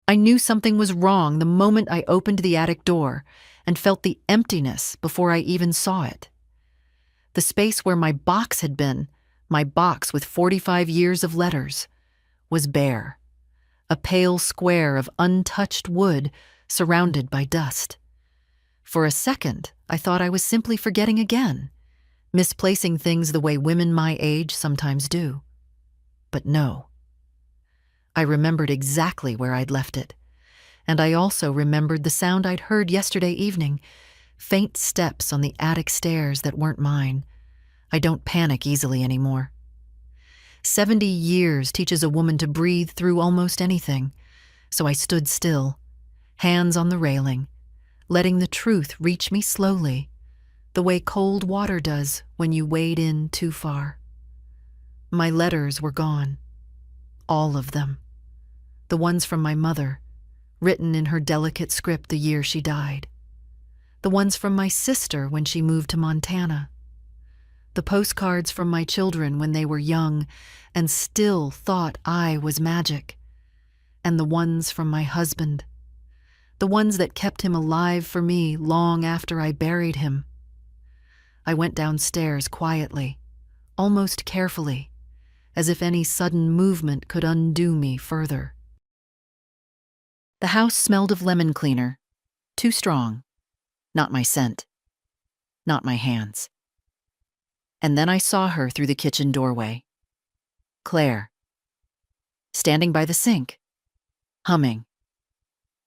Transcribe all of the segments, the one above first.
I knew something was wrong the moment I opened the attic door and felt the emptiness before I even saw it. The space where my box had been, my box with 45 years of letters, was bare. A pale square of untouched wood surrounded by dust. For a second, I thought I was simply forgetting again, misplacing things the way women my age sometimes do. But no. I remembered exactly where I'd left it, and I also remembered the sound I'd heard yesterday evening, faint steps on the attic stairs that weren't mine. I don't panic easily anymore. 70 years teaches a woman to breathe through almost anything, so I stood still, hands on the railing, letting the truth reach me slowly, the way cold water does when you wade in too far. My letters were gone. All of them. The ones from my mother, written in her delicate script the year she died. The ones from my sister when she moved to Montana. The postcards from my children when they were young and still thought I was magic. And the ones from my husband. The ones that kept him alive for me long after I buried him. I went downstairs quietly, almost carefully, as if any sudden movement could undo me further. The house smelled of lemon cleaner, too strong. Not my scent. Not my hands. And then I saw her through the kitchen doorway. Claire. Standing by the sink. Humming.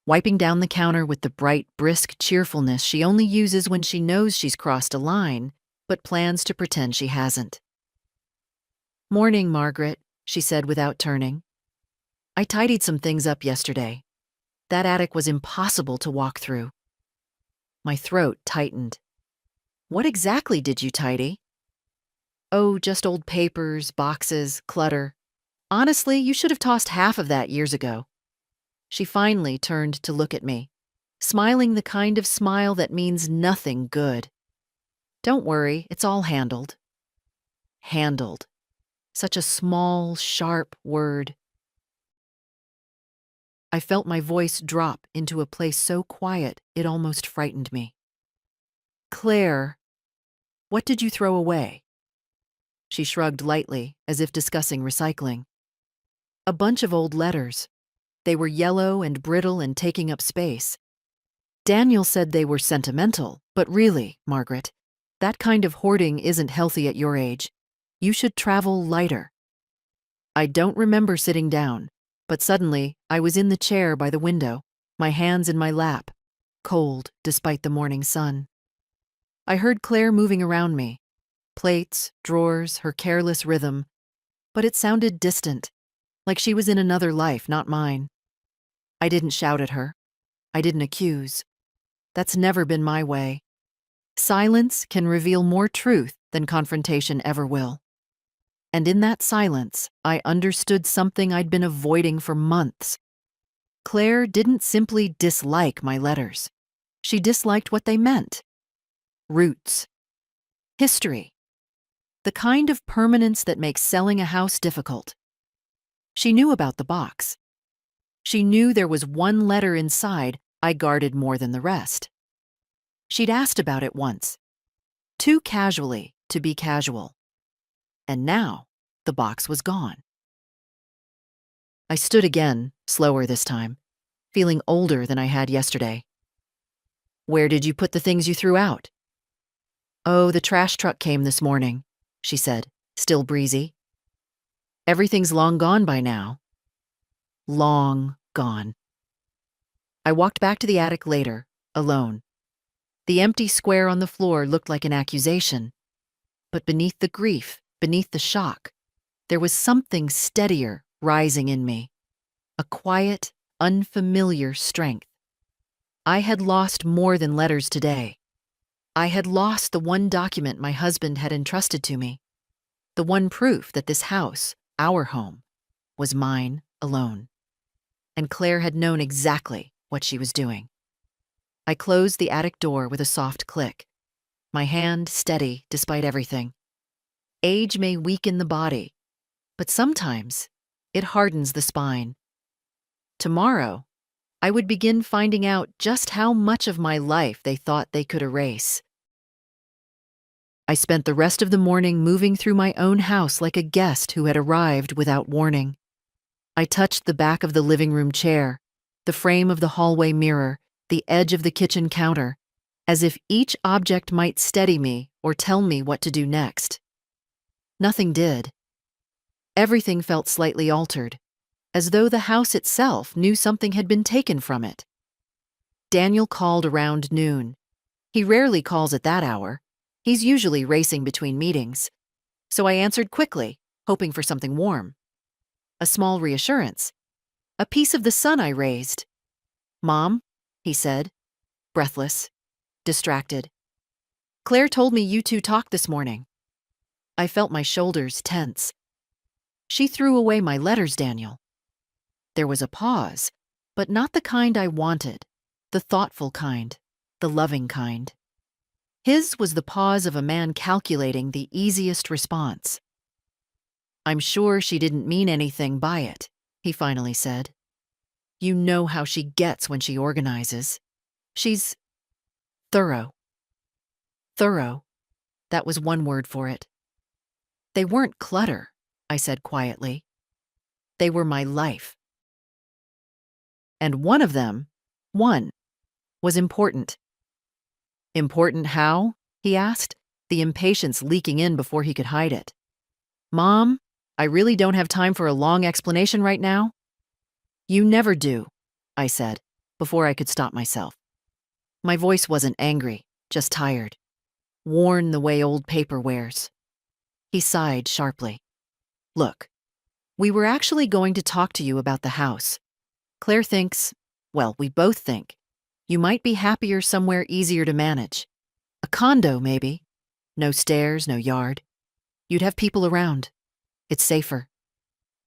Wiping down the counter with the bright, brisk cheerfulness she only uses when she knows she's crossed a line, but plans to pretend she hasn't. "Morning, Margaret," she said without turning. "I tidied some things up yesterday. That attic was impossible to walk through." My throat tightened. "What exactly did you tidy?" "Oh, just old papers, boxes, clutter. Honestly, you should have tossed half of that years ago." She finally turned to look at me, smiling the kind of smile that means nothing good. "Don't worry, it's all handled." Handled. Such a small, sharp word. I felt my voice drop into a place so quiet it almost frightened me. "Claire, what did you throw away?" She shrugged lightly, as if discussing recycling. "A bunch of old letters. They were yellow and brittle and taking up space. Daniel said they were sentimental, but really, Margaret, that kind of hoarding isn't healthy at your age. You should travel lighter." I don't remember sitting down, but suddenly I was in the chair by the window, my hands in my lap, cold despite the morning sun. I heard Claire moving around me, plates, drawers, her careless rhythm, but it sounded distant, like she was in another life, not mine. I didn't shout at her. I didn't accuse. That's never been my way. Silence can reveal more truth than confrontation ever will. And in that silence, I understood something I'd been avoiding for months. Claire didn't simply dislike my letters. She disliked what they meant. Roots. History. The kind of permanence that makes selling a house difficult. She knew about the box. She knew there was one letter inside I guarded more than the rest. She'd asked about it once. Too casually to be casual. And now, the box was gone. I stood again, slower this time, feeling older than I had yesterday. "Where did you put the things you threw out?" "Oh, the trash truck came this morning," she said, still breezy. "Everything's long gone by now." Long gone. I walked back to the attic later, alone. The empty square on the floor looked like an accusation. But beneath the grief, beneath the shock, there was something steadier rising in me. A quiet, unfamiliar strength. I had lost more than letters today. I had lost the one document my husband had entrusted to me. The one proof that this house, our home, was mine alone. And Claire had known exactly what she was doing. I closed the attic door with a soft click, my hand steady despite everything. Age may weaken the body, but sometimes it hardens the spine. Tomorrow, I would begin finding out just how much of my life they thought they could erase. I spent the rest of the morning moving through my own house like a guest who had arrived without warning. I touched the back of the living room chair, the frame of the hallway mirror, the edge of the kitchen counter, as if each object might steady me or tell me what to do next. Nothing did. Everything felt slightly altered, as though the house itself knew something had been taken from it. Daniel called around noon. He rarely calls at that hour. He's usually racing between meetings. So I answered quickly, hoping for something warm. A small reassurance. A piece of the sun I raised. "Mom," he said, breathless, distracted. "Claire told me you two talked this morning." I felt my shoulders tense. "She threw away my letters, Daniel." There was a pause, but not the kind I wanted, the thoughtful kind, the loving kind. His was the pause of a man calculating the easiest response. "I'm sure she didn't mean anything by it," he finally said. "You know how she gets when she organizes. She's thorough." Thorough. That was one word for it. "They weren't clutter," I said quietly. "They were my life." And one of them, was important. "Important how?" he asked, the impatience leaking in before he could hide it. "Mom, I really don't have time for a long explanation right now." "You never do," I said, before I could stop myself. My voice wasn't angry, just tired, worn the way old paper wears. He sighed sharply. "Look, we were actually going to talk to you about the house. Claire thinks, well, we both think, you might be happier somewhere easier to manage. A condo, maybe. No stairs, no yard. You'd have people around. It's safer."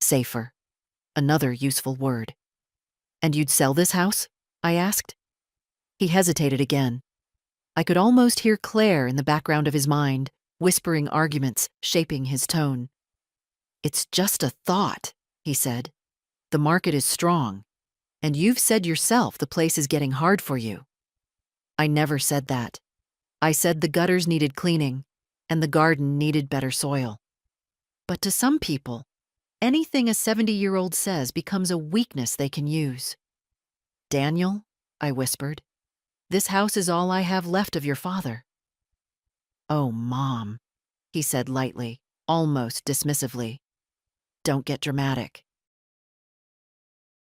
Safer. Another useful word. "And you'd sell this house?" I asked. He hesitated again. I could almost hear Claire in the background of his mind, whispering arguments, shaping his tone. "It's just a thought," he said. "The market is strong. And you've said yourself the place is getting hard for you." I never said that. I said the gutters needed cleaning, and the garden needed better soil. But to some people, anything a 70-year-old says becomes a weakness they can use. "Daniel," I whispered, "this house is all I have left of your father." "Oh, Mom," he said lightly, almost dismissively. "Don't get dramatic."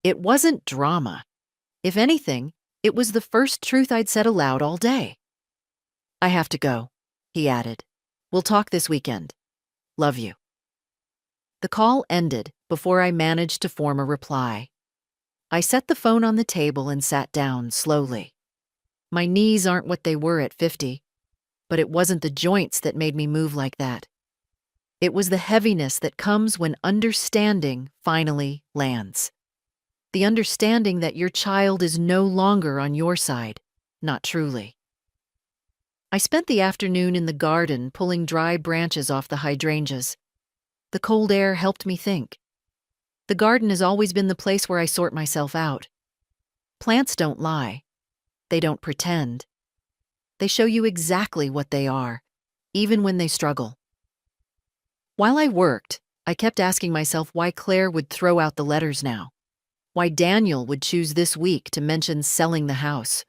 It wasn't drama. If anything, it was the first truth I'd said aloud all day. "I have to go," he added. "We'll talk this weekend. Love you." The call ended before I managed to form a reply. I set the phone on the table and sat down slowly. My knees aren't what they were at 50, but it wasn't the joints that made me move like that. It was the heaviness that comes when understanding finally lands. The understanding that your child is no longer on your side, not truly. I spent the afternoon in the garden pulling dry branches off the hydrangeas. The cold air helped me think. The garden has always been the place where I sort myself out. Plants don't lie. They don't pretend. They show you exactly what they are, even when they struggle. While I worked, I kept asking myself why Claire would throw out the letters now. Why Daniel would choose this week to mention selling the house.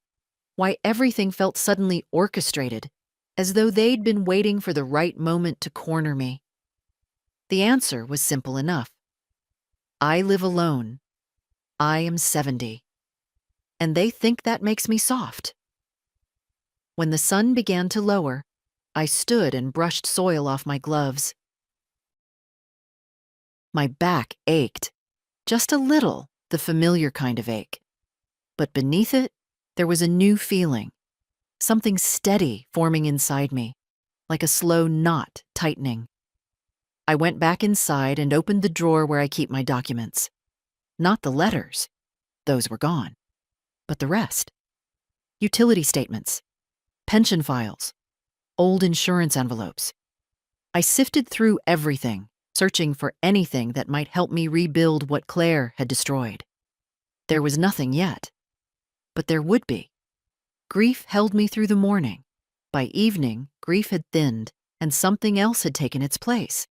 Why everything felt suddenly orchestrated, as though they'd been waiting for the right moment to corner me. The answer was simple enough. I live alone. I am 70. And they think that makes me soft. When the sun began to lower, I stood and brushed soil off my gloves. My back ached, just a little, the familiar kind of ache. But beneath it, there was a new feeling, something steady forming inside me, like a slow knot tightening. I went back inside and opened the drawer where I keep my documents. Not the letters, those were gone, but the rest. Utility statements, pension files, old insurance envelopes. I sifted through everything, searching for anything that might help me rebuild what Claire had destroyed. There was nothing yet. but there would be. Grief held me through the morning. By evening, grief had thinned, and something else had taken its place.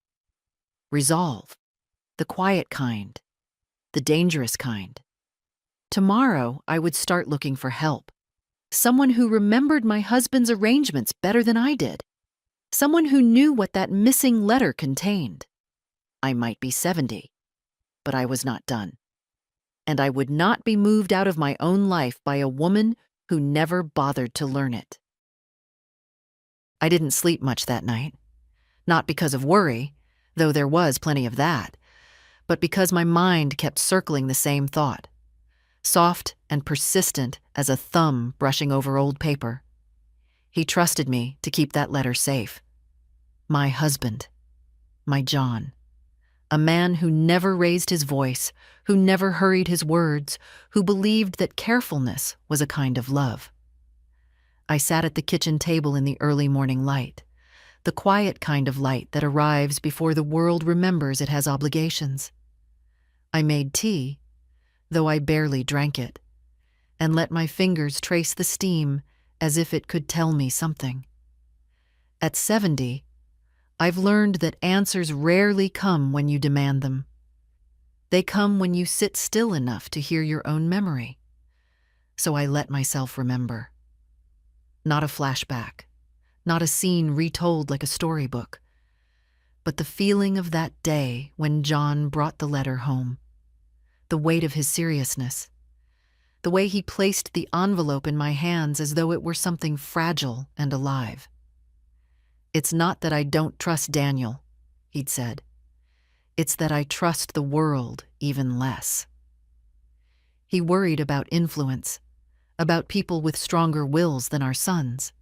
Resolve. The quiet kind. The dangerous kind. Tomorrow, I would start looking for help. Someone who remembered my husband's arrangements better than I did. Someone who knew what that missing letter contained. I might be 70, but I was not done. And I would not be moved out of my own life by a woman who never bothered to learn it. I didn't sleep much that night. Not because of worry, though there was plenty of that, but because my mind kept circling the same thought, soft and persistent as a thumb brushing over old paper. He trusted me to keep that letter safe. My husband. My John. A man who never raised his voice, who never hurried his words, who believed that carefulness was a kind of love. I sat at the kitchen table in the early morning light, the quiet kind of light that arrives before the world remembers it has obligations. I made tea, though I barely drank it, and let my fingers trace the steam as if it could tell me something. At 70, I've learned that answers rarely come when you demand them. They come when you sit still enough to hear your own memory. So I let myself remember. Not a flashback, not a scene retold like a storybook, but the feeling of that day when John brought the letter home. The weight of his seriousness. The way he placed the envelope in my hands as though it were something fragile and alive. "It's not that I don't trust Daniel," he'd said. "It's that I trust the world even less." He worried about influence, about people with stronger wills than our sons.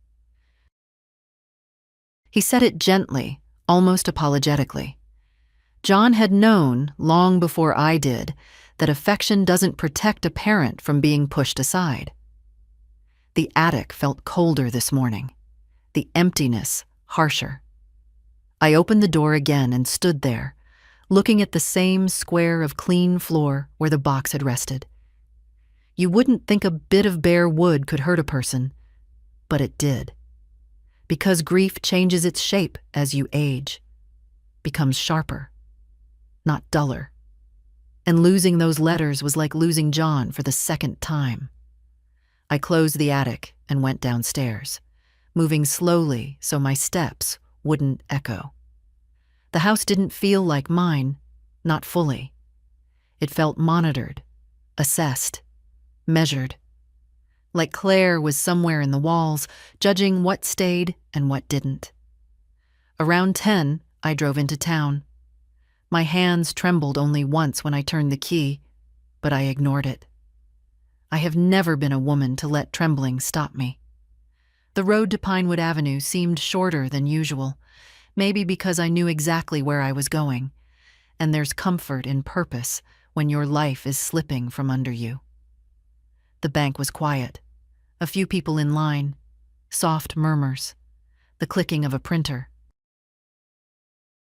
He said it gently, almost apologetically. John had known, long before I did, that affection doesn't protect a parent from being pushed aside. The attic felt colder this morning, the emptiness harsher. I opened the door again and stood there, looking at the same square of clean floor where the box had rested. You wouldn't think a bit of bare wood could hurt a person, but it did. Because grief changes its shape as you age, becomes sharper, not duller. And losing those letters was like losing John for the second time. I closed the attic and went downstairs, moving slowly so my steps wouldn't echo. The house didn't feel like mine, not fully. It felt monitored, assessed, measured. Like Claire was somewhere in the walls, judging what stayed and what didn't. Around 10, I drove into town. My hands trembled only once when I turned the key, but I ignored it. I have never been a woman to let trembling stop me. The road to Pinewood Avenue seemed shorter than usual, maybe because I knew exactly where I was going, and there's comfort in purpose when your life is slipping from under you. The bank was quiet, a few people in line, soft murmurs, the clicking of a printer.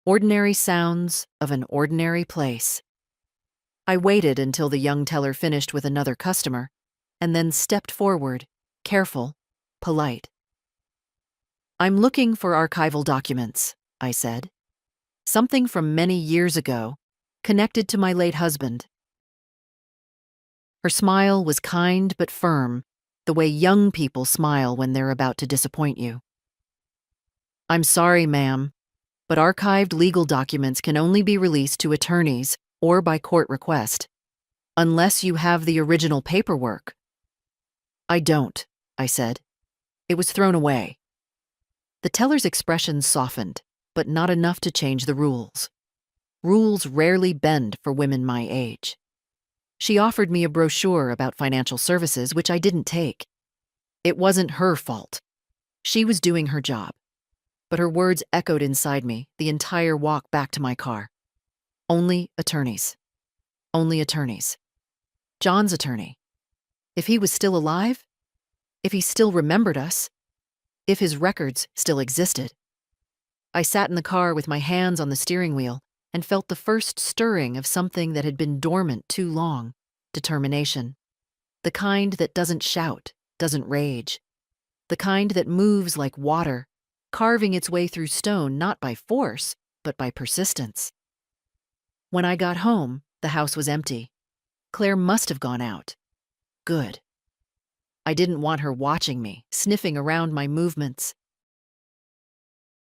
Ordinary sounds of an ordinary place. I waited until the young teller finished with another customer, and then stepped forward, careful, polite. "I'm looking for archival documents," I said. "Something from many years ago, connected to my late husband." Her smile was kind but firm, the way young people smile when they're about to disappoint you. "I'm sorry, ma'am, but archived legal documents can only be released to attorneys or by court request, unless you have the original paperwork." "I don't," I said. "It was thrown away." The teller's expression softened, but not enough to change the rules. Rules rarely bend for women my age. She offered me a brochure about financial services, which I didn't take. It wasn't her fault. She was doing her job. But her words echoed inside me the entire walk back to my car. Only attorneys. Only attorneys. John's attorney. If he was still alive, if he still remembered us, if his records still existed. I sat in the car with my hands on the steering wheel and felt the first stirring of something that had been dormant too long, determination. The kind that doesn't shout, doesn't rage. The kind that moves like water, carving its way through stone not by force, but by persistence. When I got home, the house was empty. Claire must have gone out. Good. I didn't want her watching me, sniffing around my movements.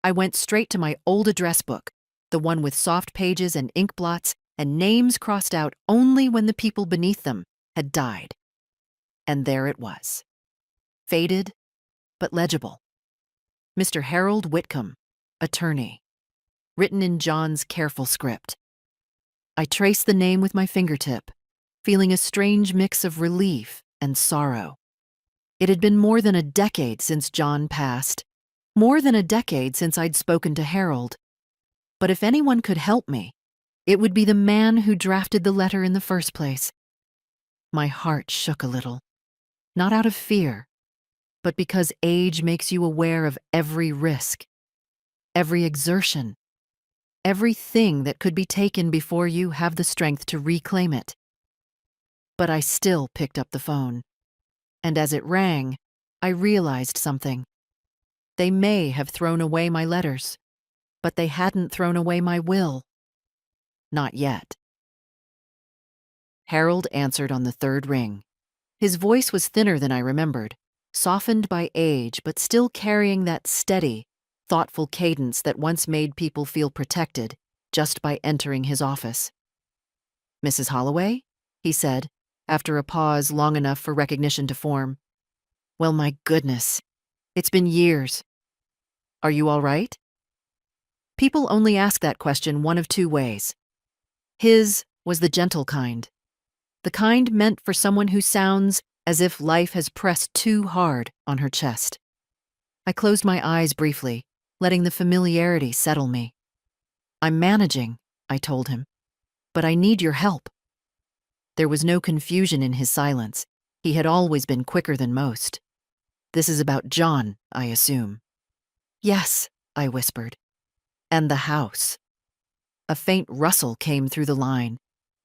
I went straight to my old address book, the one with soft pages and ink blots and names crossed out only when the people beneath them had died. And there it was. Faded, but legible. Mr. Harold Whitcomb, attorney. Written in John's careful script. I traced the name with my fingertip, feeling a strange mix of relief and sorrow. It had been more than a decade since John passed, more than a decade since I'd spoken to Harold. But if anyone could help me, it would be the man who drafted the letter in the first place. My heart shook a little, not out of fear, but because age makes you aware of every risk, every exertion, everything that could be taken before you have the strength to reclaim it. But I still picked up the phone, and as it rang, I realized something. They may have thrown away my letters, but they hadn't thrown away my will. Not yet. Harold answered on the third ring. His voice was thinner than I remembered, softened by age, but still carrying that steady, thoughtful cadence that once made people feel protected just by entering his office. "Mrs. Holloway?" he said, after a pause long enough for recognition to form. "Well, my goodness, it's been years. Are you all right?" People only ask that question one of two ways. His was the gentle kind, the kind meant for someone who sounds as if life has pressed too hard on her chest. I closed my eyes briefly, letting the familiarity settle me. "I'm managing," I told him, "but I need your help." There was no confusion in his silence. He had always been quicker than most. "This is about John, I assume." "Yes," I whispered. "And the house." A faint rustle came through the line,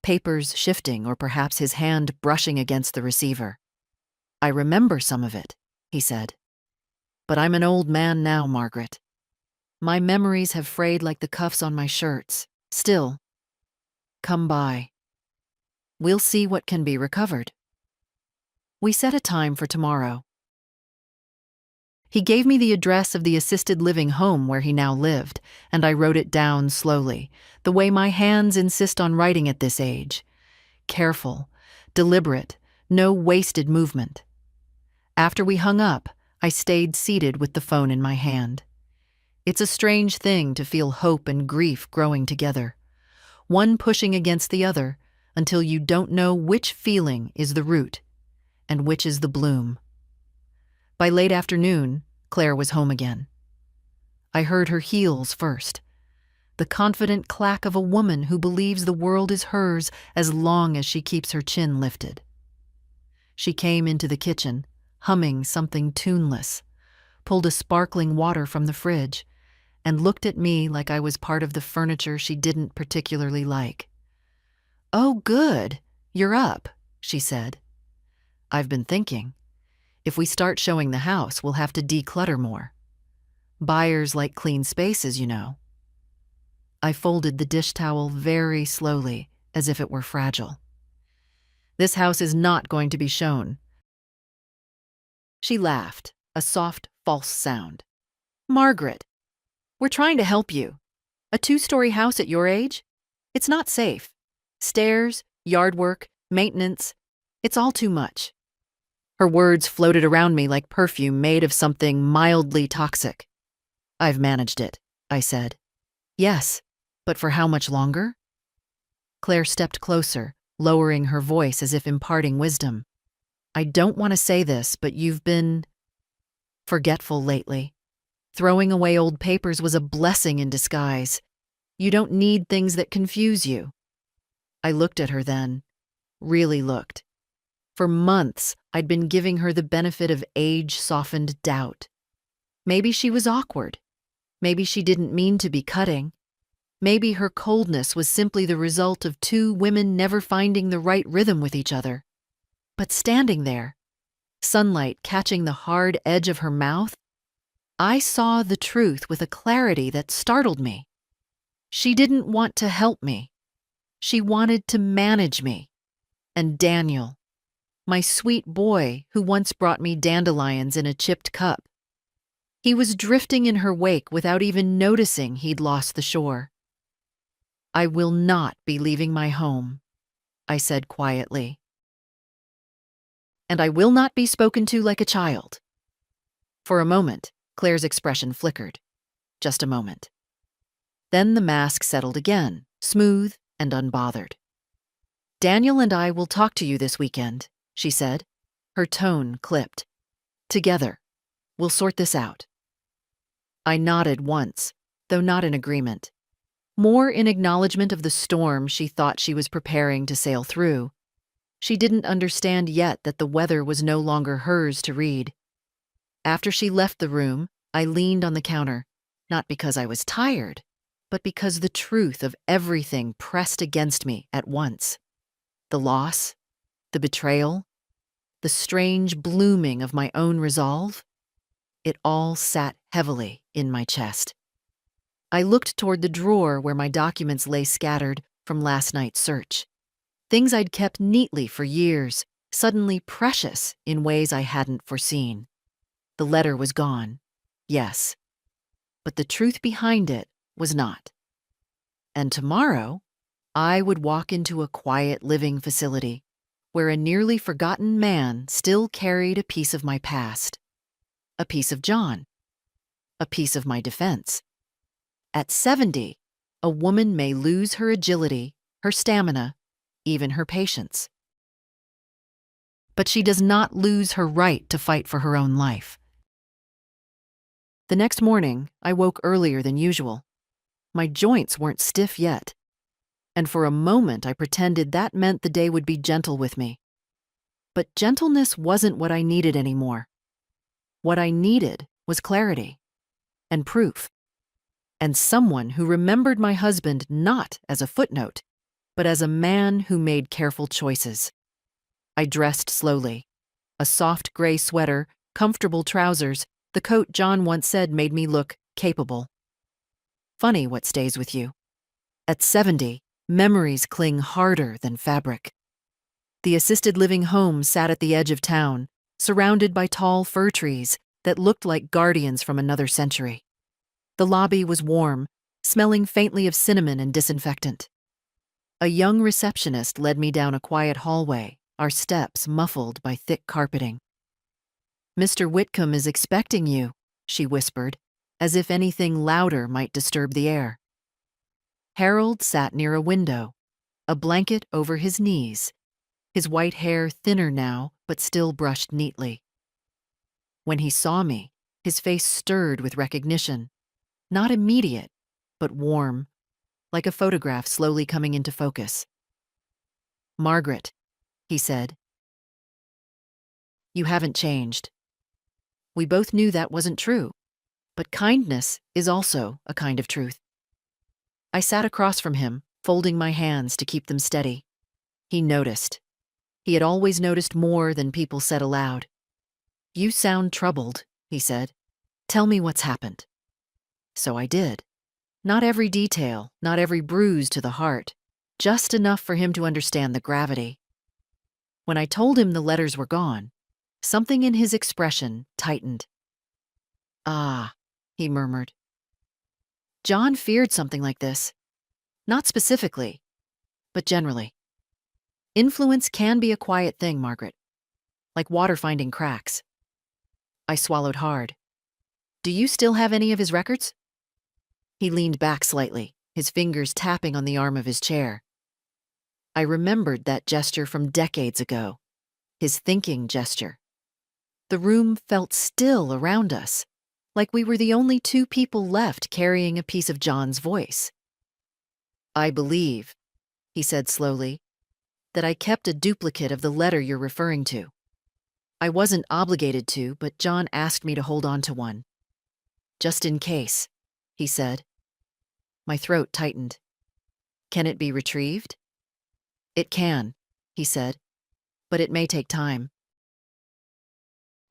papers shifting or perhaps his hand brushing against the receiver. "I remember some of it," he said. "But I'm an old man now, Margaret. My memories have frayed like the cuffs on my shirts. Still, come by. We'll see what can be recovered." We set a time for tomorrow. He gave me the address of the assisted living home where he now lived, and I wrote it down slowly, the way my hands insist on writing at this age. Careful, deliberate, no wasted movement. After we hung up, I stayed seated with the phone in my hand. It's a strange thing to feel hope and grief growing together, one pushing against the other until you don't know which feeling is the root and which is the bloom. By late afternoon, Claire was home again. I heard her heels first, the confident clack of a woman who believes the world is hers as long as she keeps her chin lifted. She came into the kitchen, humming something tuneless, pulled a sparkling water from the fridge, and looked at me like I was part of the furniture she didn't particularly like. "Oh, good, you're up," she said. "I've been thinking. If we start showing the house, we'll have to declutter more. Buyers like clean spaces, you know." I folded the dish towel very slowly, as if it were fragile. "This house is not going to be shown." She laughed, a soft, false sound. "Margaret, we're trying to help you. A 2-story house at your age? It's not safe. Stairs, yard work, maintenance, it's all too much." Her words floated around me like perfume made of something mildly toxic. "I've managed it," I said. "Yes, but for how much longer?" Claire stepped closer, lowering her voice as if imparting wisdom. "I don't want to say this, but you've been forgetful lately. Throwing away old papers was a blessing in disguise. You don't need things that confuse you." I looked at her then, really looked. For months, I'd been giving her the benefit of age-softened doubt. Maybe she was awkward. Maybe she didn't mean to be cutting. Maybe her coldness was simply the result of two women never finding the right rhythm with each other. But standing there, sunlight catching the hard edge of her mouth, I saw the truth with a clarity that startled me. She didn't want to help me. She wanted to manage me. And Daniel, my sweet boy who once brought me dandelions in a chipped cup, he was drifting in her wake without even noticing he'd lost the shore. I will not be leaving my home, I said quietly. And I will not be spoken to like a child. For a moment, Claire's expression flickered. Just a moment. Then the mask settled again, smooth and unbothered. Daniel and I will talk to you this weekend, she said, her tone clipped. Together, we'll sort this out. I nodded once, though not in agreement. More in acknowledgement of the storm she thought she was preparing to sail through. She didn't understand yet that the weather was no longer hers to read. After she left the room, I leaned on the counter, not because I was tired, but because the truth of everything pressed against me at once. The loss, the betrayal, the strange blooming of my own resolve, it all sat heavily in my chest. I looked toward the drawer where my documents lay scattered from last night's search. Things I'd kept neatly for years, suddenly precious in ways I hadn't foreseen. The letter was gone, yes, but the truth behind it was not. And tomorrow, I would walk into a quiet living facility where a nearly forgotten man still carried a piece of my past, a piece of John, a piece of my defense. At 70, a woman may lose her agility, her stamina, even her patience. But she does not lose her right to fight for her own life. The next morning, I woke earlier than usual. My joints weren't stiff yet, and for a moment I pretended that meant the day would be gentle with me. But gentleness wasn't what I needed anymore. What I needed was clarity and proof, and someone who remembered my husband not as a footnote, but as a man who made careful choices. I dressed slowly. A soft gray sweater, comfortable trousers, the coat John once said made me look capable. Funny what stays with you. At 70, memories cling harder than fabric. The assisted living home sat at the edge of town, surrounded by tall fir trees that looked like guardians from another century. The lobby was warm, smelling faintly of cinnamon and disinfectant. A young receptionist led me down a quiet hallway, our steps muffled by thick carpeting. "Mr. Whitcomb is expecting you," she whispered, as if anything louder might disturb the air. Harold sat near a window, a blanket over his knees, his white hair thinner now, but still brushed neatly. When he saw me, his face stirred with recognition, not immediate, but warm, like a photograph slowly coming into focus. "Margaret," he said, "you haven't changed." We both knew that wasn't true, but kindness is also a kind of truth. I sat across from him, folding my hands to keep them steady. He noticed. He had always noticed more than people said aloud. "You sound troubled," he said. "Tell me what's happened." So I did. Not every detail, not every bruise to the heart, just enough for him to understand the gravity. When I told him the letters were gone, something in his expression tightened. "Ah," he murmured. "John feared something like this. Not specifically, but generally. Influence can be a quiet thing, Margaret, like water finding cracks." I swallowed hard. "Do you still have any of his records?" He leaned back slightly, his fingers tapping on the arm of his chair. I remembered that gesture from decades ago, his thinking gesture. The room felt still around us, like we were the only two people left carrying a piece of John's voice. "I believe," he said slowly, "that I kept a duplicate of the letter you're referring to. I wasn't obligated to, but John asked me to hold on to one. Just in case," he said. My throat tightened. "Can it be retrieved?" "It can," he said. but it may take time.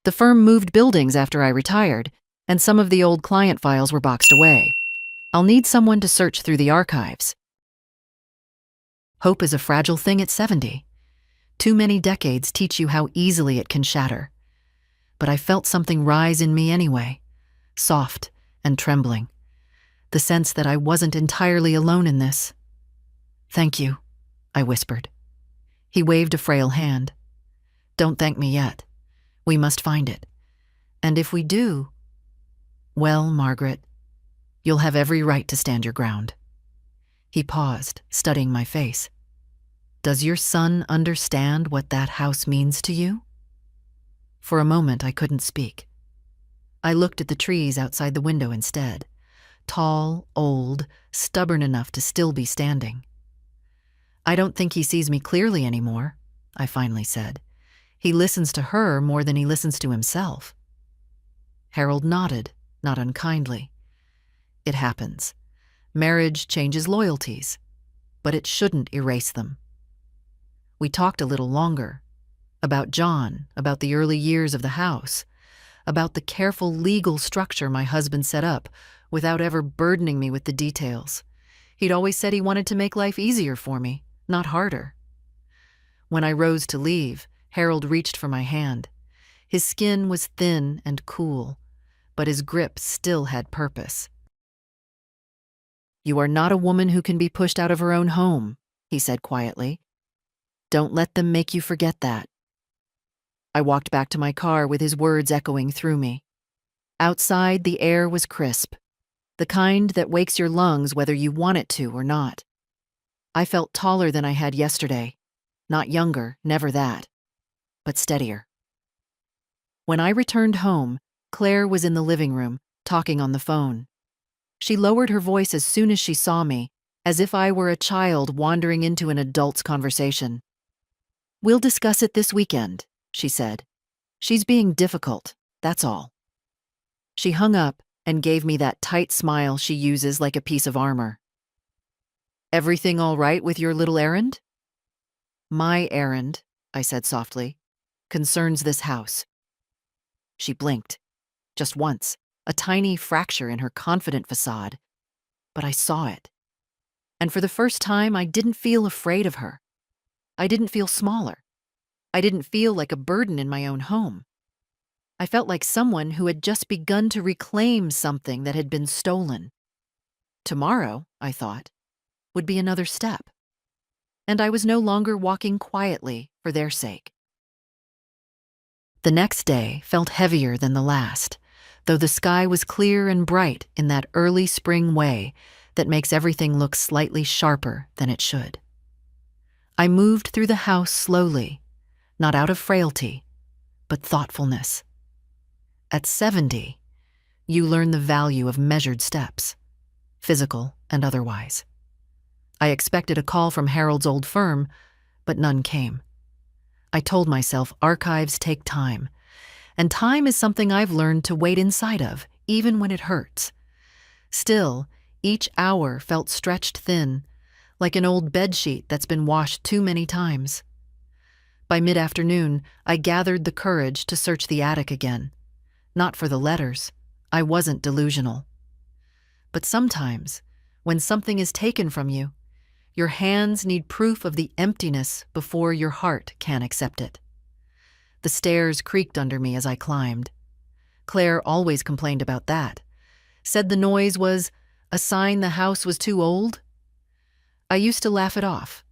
The firm moved buildings after I retired, and some of the old client files were boxed away. I'll need someone to search through the archives. Hope is a fragile thing at 70. Too many decades teach you how easily it can shatter. But I felt something rise in me anyway, soft and trembling. The sense that I wasn't entirely alone in this. "Thank you," I whispered. He waved a frail hand. "Don't thank me yet. We must find it. And if we do, well, Margaret, you'll have every right to stand your ground." He paused, studying my face. "Does your son understand what that house means to you?" For a moment, I couldn't speak. I looked at the trees outside the window instead, tall, old, stubborn enough to still be standing. "I don't think he sees me clearly anymore," I finally said. "He listens to her more than he listens to himself." Harold nodded, not unkindly. "It happens. Marriage changes loyalties, but it shouldn't erase them." We talked a little longer. About John, about the early years of the house, about the careful legal structure my husband set up without ever burdening me with the details. He'd always said he wanted to make life easier for me, not harder. When I rose to leave, Harold reached for my hand. His skin was thin and cool, but his grip still had purpose. "You are not a woman who can be pushed out of her own home," he said quietly. "Don't let them make you forget that." I walked back to my car with his words echoing through me. Outside, the air was crisp, the kind that wakes your lungs whether you want it to or not. I felt taller than I had yesterday. Not younger, never that, but steadier. When I returned home, Claire was in the living room, talking on the phone. She lowered her voice as soon as she saw me, as if I were a child wandering into an adult's conversation. "We'll discuss it this weekend," she said. "She's being difficult, that's all." She hung up and gave me that tight smile she uses like a piece of armor. "Everything all right with your little errand?" "My errand," I said softly, "concerns this house." She blinked. Just once, a tiny fracture in her confident facade. But I saw it. And for the first time, I didn't feel afraid of her. I didn't feel smaller. I didn't feel like a burden in my own home. I felt like someone who had just begun to reclaim something that had been stolen. Tomorrow, I thought, would be another step. And I was no longer walking quietly for their sake. The next day felt heavier than the last, though the sky was clear and bright in that early spring way that makes everything look slightly sharper than it should. I moved through the house slowly, not out of frailty, but thoughtfulness. At 70, you learn the value of measured steps, physical and otherwise. I expected a call from Harold's old firm, but none came. I told myself archives take time, and time is something I've learned to wait inside of, even when it hurts. Still, each hour felt stretched thin, like an old bedsheet that's been washed too many times. By mid-afternoon, I gathered the courage to search the attic again. Not for the letters. I wasn't delusional. But sometimes, when something is taken from you, your hands need proof of the emptiness before your heart can accept it. The stairs creaked under me as I climbed. Claire always complained about that. Said the noise was a sign the house was too old. I used to laugh it off.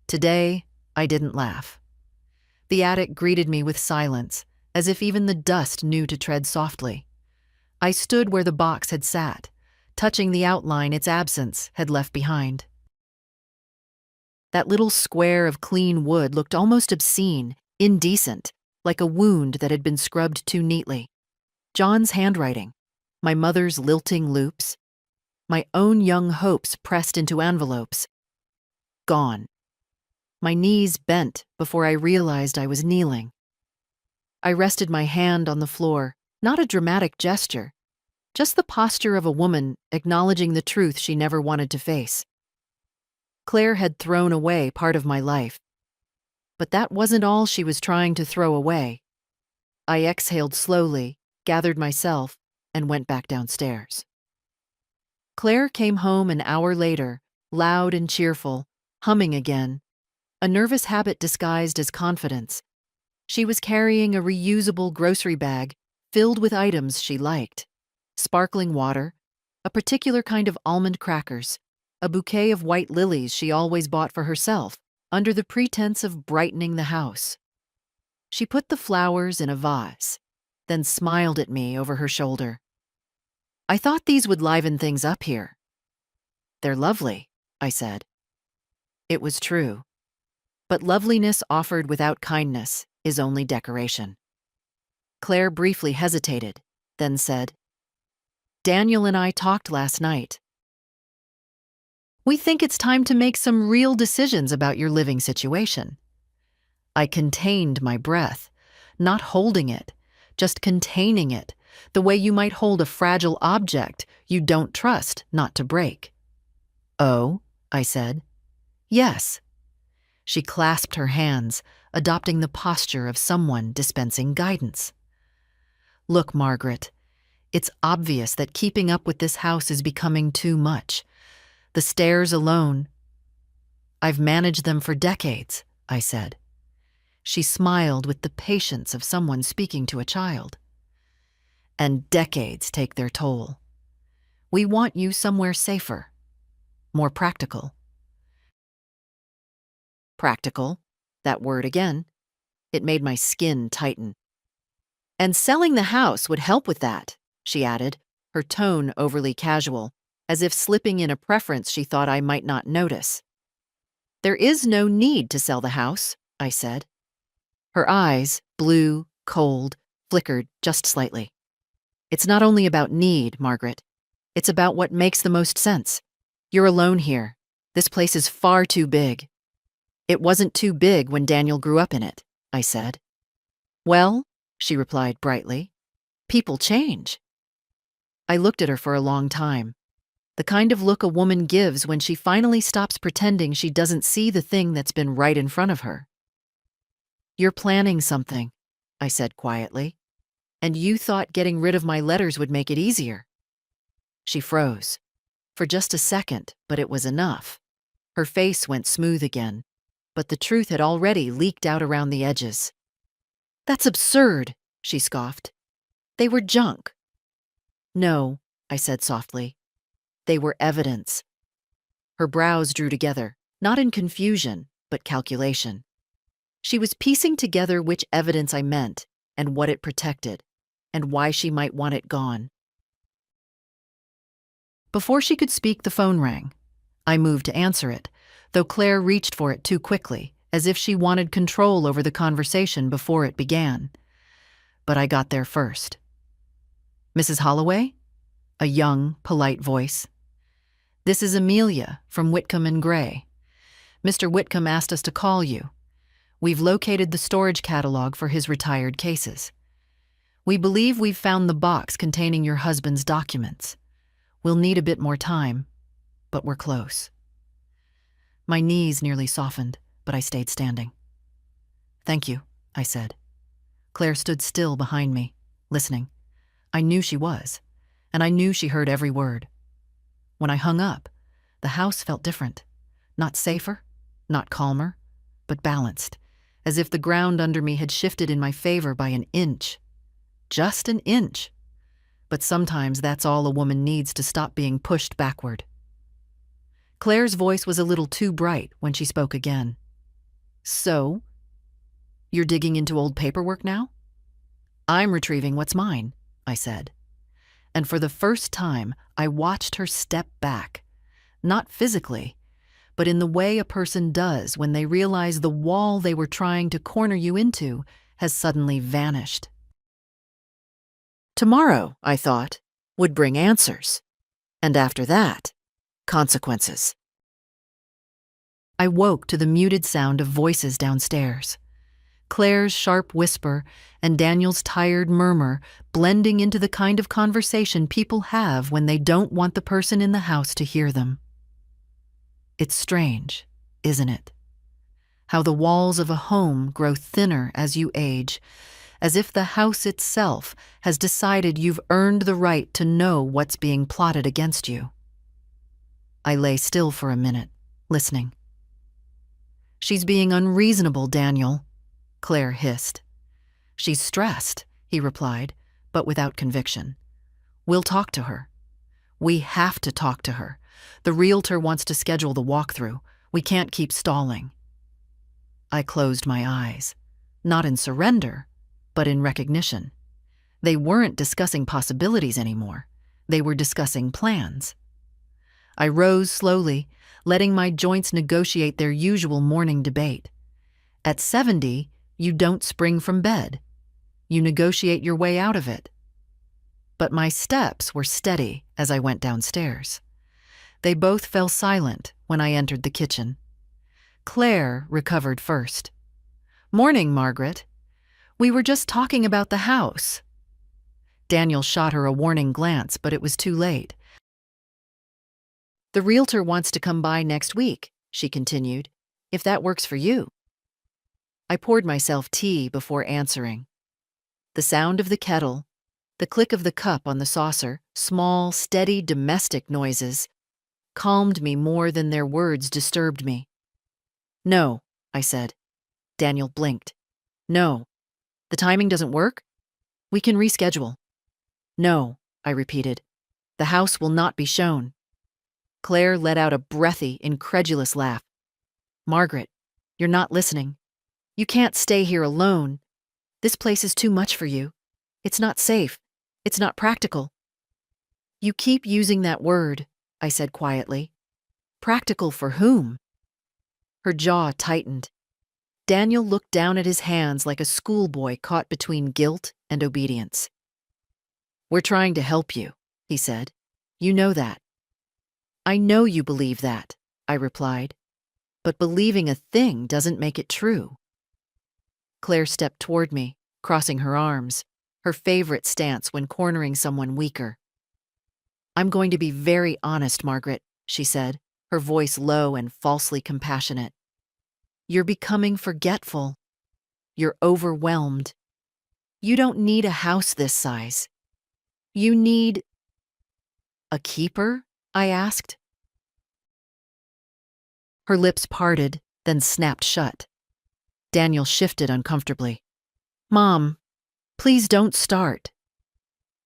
Today, I didn't laugh. The attic greeted me with silence, as if even the dust knew to tread softly. I stood where the box had sat, touching the outline its absence had left behind. That little square of clean wood looked almost obscene, indecent, like a wound that had been scrubbed too neatly. John's handwriting, my mother's lilting loops, my own young hopes pressed into envelopes. Gone. My knees bent before I realized I was kneeling. I rested my hand on the floor, not a dramatic gesture, just the posture of a woman acknowledging the truth she never wanted to face. Claire had thrown away part of my life, But that wasn't all she was trying to throw away. I exhaled slowly, gathered myself, and went back downstairs. Claire came home an hour later, loud and cheerful, humming again, a nervous habit disguised as confidence. She was carrying a reusable grocery bag filled with items she liked: sparkling water, a particular kind of almond crackers, a bouquet of white lilies she always bought for herself, under the pretense of brightening the house. She put the flowers in a vase, then smiled at me over her shoulder. "I thought these would liven things up here." "They're lovely," I said. It was true. But loveliness offered without kindness is only decoration. Claire briefly hesitated, then said, "Daniel and I talked last night. We think it's time to make some real decisions about your living situation." I contained my breath, not holding it, just containing it, the way you might hold a fragile object you don't trust not to break. "Oh," I said. "Yes." She clasped her hands, adopting the posture of someone dispensing guidance. "Look, Margaret, it's obvious that keeping up with this house is becoming too much. The stairs alone. I've managed them for decades," I said. She smiled with the patience of someone speaking to a child. "And decades take their toll. We want you somewhere safer, more practical." Practical, that word again. It made my skin tighten. "And selling the house would help with that," she added, her tone overly casual, as if slipping in a preference she thought I might not notice. "There is no need to sell the house," I said. Her eyes, blue, cold, flickered just slightly. "It's not only about need, Margaret. It's about what makes the most sense. You're alone here. This place is far too big." "It wasn't too big when Daniel grew up in it," I said. "Well," she replied brightly, "people change." I looked at her for a long time, the kind of look a woman gives when she finally stops pretending she doesn't see the thing that's been right in front of her. "You're planning something," I said quietly, "and you thought getting rid of my letters would make it easier." She froze. For just a second, but it was enough. Her face went smooth again, but the truth had already leaked out around the edges. "That's absurd," she scoffed. "They were junk." "No," I said softly. "They were evidence." Her brows drew together, not in confusion, but calculation. She was piecing together which evidence I meant, and what it protected, and why she might want it gone. Before she could speak, the phone rang. I moved to answer it, though Claire reached for it too quickly, as if she wanted control over the conversation before it began. But I got there first. "Mrs. Holloway?" A young, polite voice. "This is Amelia from Whitcomb and Gray. Mr. Whitcomb asked us to call you. We've located the storage catalog for his retired cases. We believe we've found the box containing your husband's documents. We'll need a bit more time, but we're close." My knees nearly softened, but I stayed standing. "Thank you," I said. Claire stood still behind me, listening. I knew she was, and I knew she heard every word. When I hung up, the house felt different. Not safer, not calmer, but balanced, as if the ground under me had shifted in my favor by an inch. Just an inch. But sometimes that's all a woman needs to stop being pushed backward. Claire's voice was a little too bright when she spoke again. "So, you're digging into old paperwork now?" "I'm retrieving what's mine," I said. And for the first time, I watched her step back. Not physically, but in the way a person does when they realize the wall they were trying to corner you into has suddenly vanished. Tomorrow, I thought, would bring answers. And after that, consequences. I woke to the muted sound of voices downstairs. Claire's sharp whisper and Daniel's tired murmur blending into the kind of conversation people have when they don't want the person in the house to hear them. It's strange, isn't it? how the walls of a home grow thinner as you age, as if the house itself has decided you've earned the right to know what's being plotted against you. I lay still for a minute, listening. "She's being unreasonable, Daniel," Claire hissed. "She's stressed," he replied, but without conviction. "We'll talk to her. We have to talk to her. The realtor wants to schedule the walkthrough. We can't keep stalling." I closed my eyes, not in surrender, but in recognition. They weren't discussing possibilities anymore. They were discussing plans. I rose slowly, letting my joints negotiate their usual morning debate. At 70, you don't spring from bed. You negotiate your way out of it. But my steps were steady as I went downstairs. They both fell silent when I entered the kitchen. Claire recovered first. "Morning, Margaret. We were just talking about the house." Daniel shot her a warning glance, but it was too late. "The realtor wants to come by next week," she continued, "if that works for you." I poured myself tea before answering. The sound of the kettle, the click of the cup on the saucer, small, steady domestic noises, calmed me more than their words disturbed me. "No," I said. Daniel blinked. "No. The timing doesn't work? We can reschedule." "No," I repeated. "The house will not be shown." Claire let out a breathy, incredulous laugh. "Margaret, you're not listening. You can't stay here alone. This place is too much for you. It's not safe. It's not practical." "You keep using that word," I said quietly. "Practical for whom?" Her jaw tightened. Daniel looked down at his hands like a schoolboy caught between guilt and obedience. "We're trying to help you," he said. "You know that." "I know you believe that," I replied. "But believing a thing doesn't make it true." Claire stepped toward me, crossing her arms, her favorite stance when cornering someone weaker. "I'm going to be very honest, Margaret," she said, her voice low and falsely compassionate. "You're becoming forgetful. You're overwhelmed. You don't need a house this size. You need—" "A keeper?" I asked. Her lips parted, then snapped shut. Daniel shifted uncomfortably. "Mom, please don't start."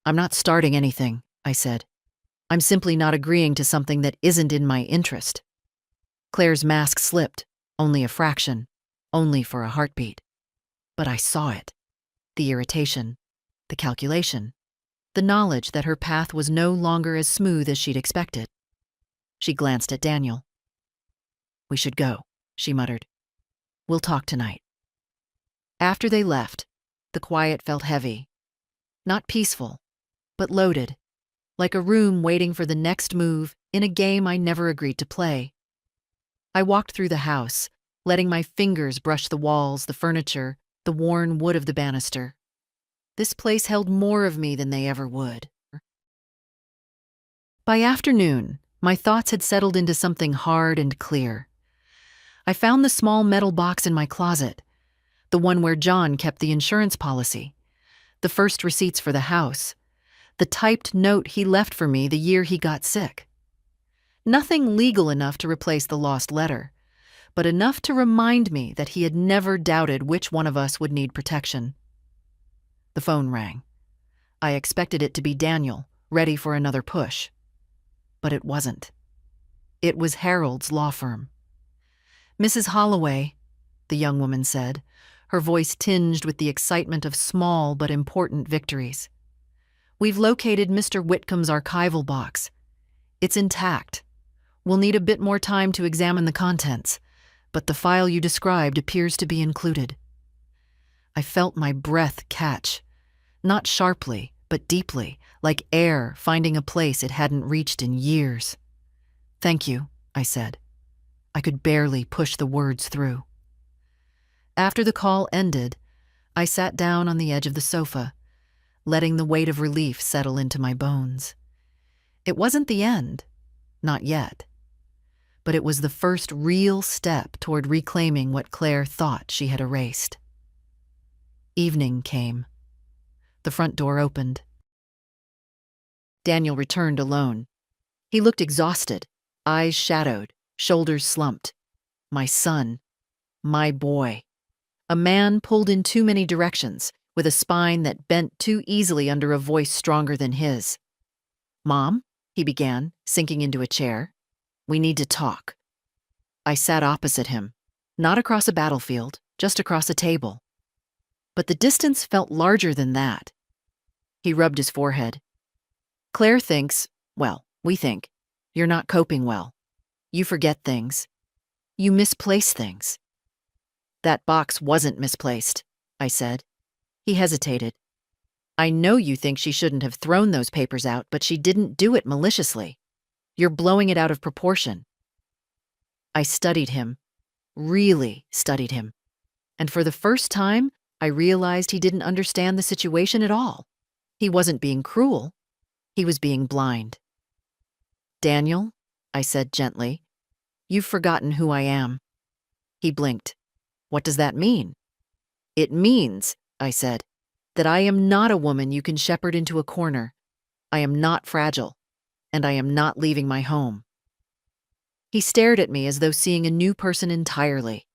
"I'm not starting anything," I said. "I'm simply not agreeing to something that isn't in my interest." Claire's mask slipped, only a fraction, only for a heartbeat. But I saw it. The irritation, the calculation, the knowledge that her path was no longer as smooth as she'd expected. She glanced at Daniel. "We should go," she muttered. "We'll talk tonight." After they left, the quiet felt heavy. Not peaceful, but loaded, like a room waiting for the next move in a game I never agreed to play. I walked through the house, letting my fingers brush the walls, the furniture, the worn wood of the banister. This place held more of me than they ever would. By afternoon, my thoughts had settled into something hard and clear. I found the small metal box in my closet, the one where John kept the insurance policy, the first receipts for the house, the typed note he left for me the year he got sick. Nothing legal enough to replace the lost letter, but enough to remind me that he had never doubted which one of us would need protection. The phone rang. I expected it to be Daniel, ready for another push. But it wasn't. It was Harold's law firm. "Mrs. Holloway," the young woman said, her voice tinged with the excitement of small but important victories. "We've located Mr. Whitcomb's archival box. It's intact. We'll need a bit more time to examine the contents, but the file you described appears to be included." I felt my breath catch, not sharply, but deeply, like air finding a place it hadn't reached in years. "Thank you," I said. I could barely push the words through. After the call ended, I sat down on the edge of the sofa, letting the weight of relief settle into my bones. It wasn't the end, not yet. but it was the first real step toward reclaiming what Claire thought she had erased. Evening came. The front door opened. Daniel returned alone. He looked exhausted, eyes shadowed, shoulders slumped. My son. My boy. A man pulled in too many directions, with a spine that bent too easily under a voice stronger than his. "Mom," he began, sinking into a chair. "We need to talk." I sat opposite him, not across a battlefield, just across a table. But the distance felt larger than that. He rubbed his forehead. "Claire thinks, well, we think, you're not coping well. You forget things. You misplace things." "That box wasn't misplaced," I said. He hesitated. "I know you think she shouldn't have thrown those papers out, but she didn't do it maliciously. You're blowing it out of proportion." I studied him, really studied him, and for the first time, I realized he didn't understand the situation at all. He wasn't being cruel. He was being blind. "Daniel," I said gently, "you've forgotten who I am." He blinked. "What does that mean?" "It means," I said, "that I am not a woman you can shepherd into a corner. I am not fragile, and I am not leaving my home." He stared at me as though seeing a new person entirely,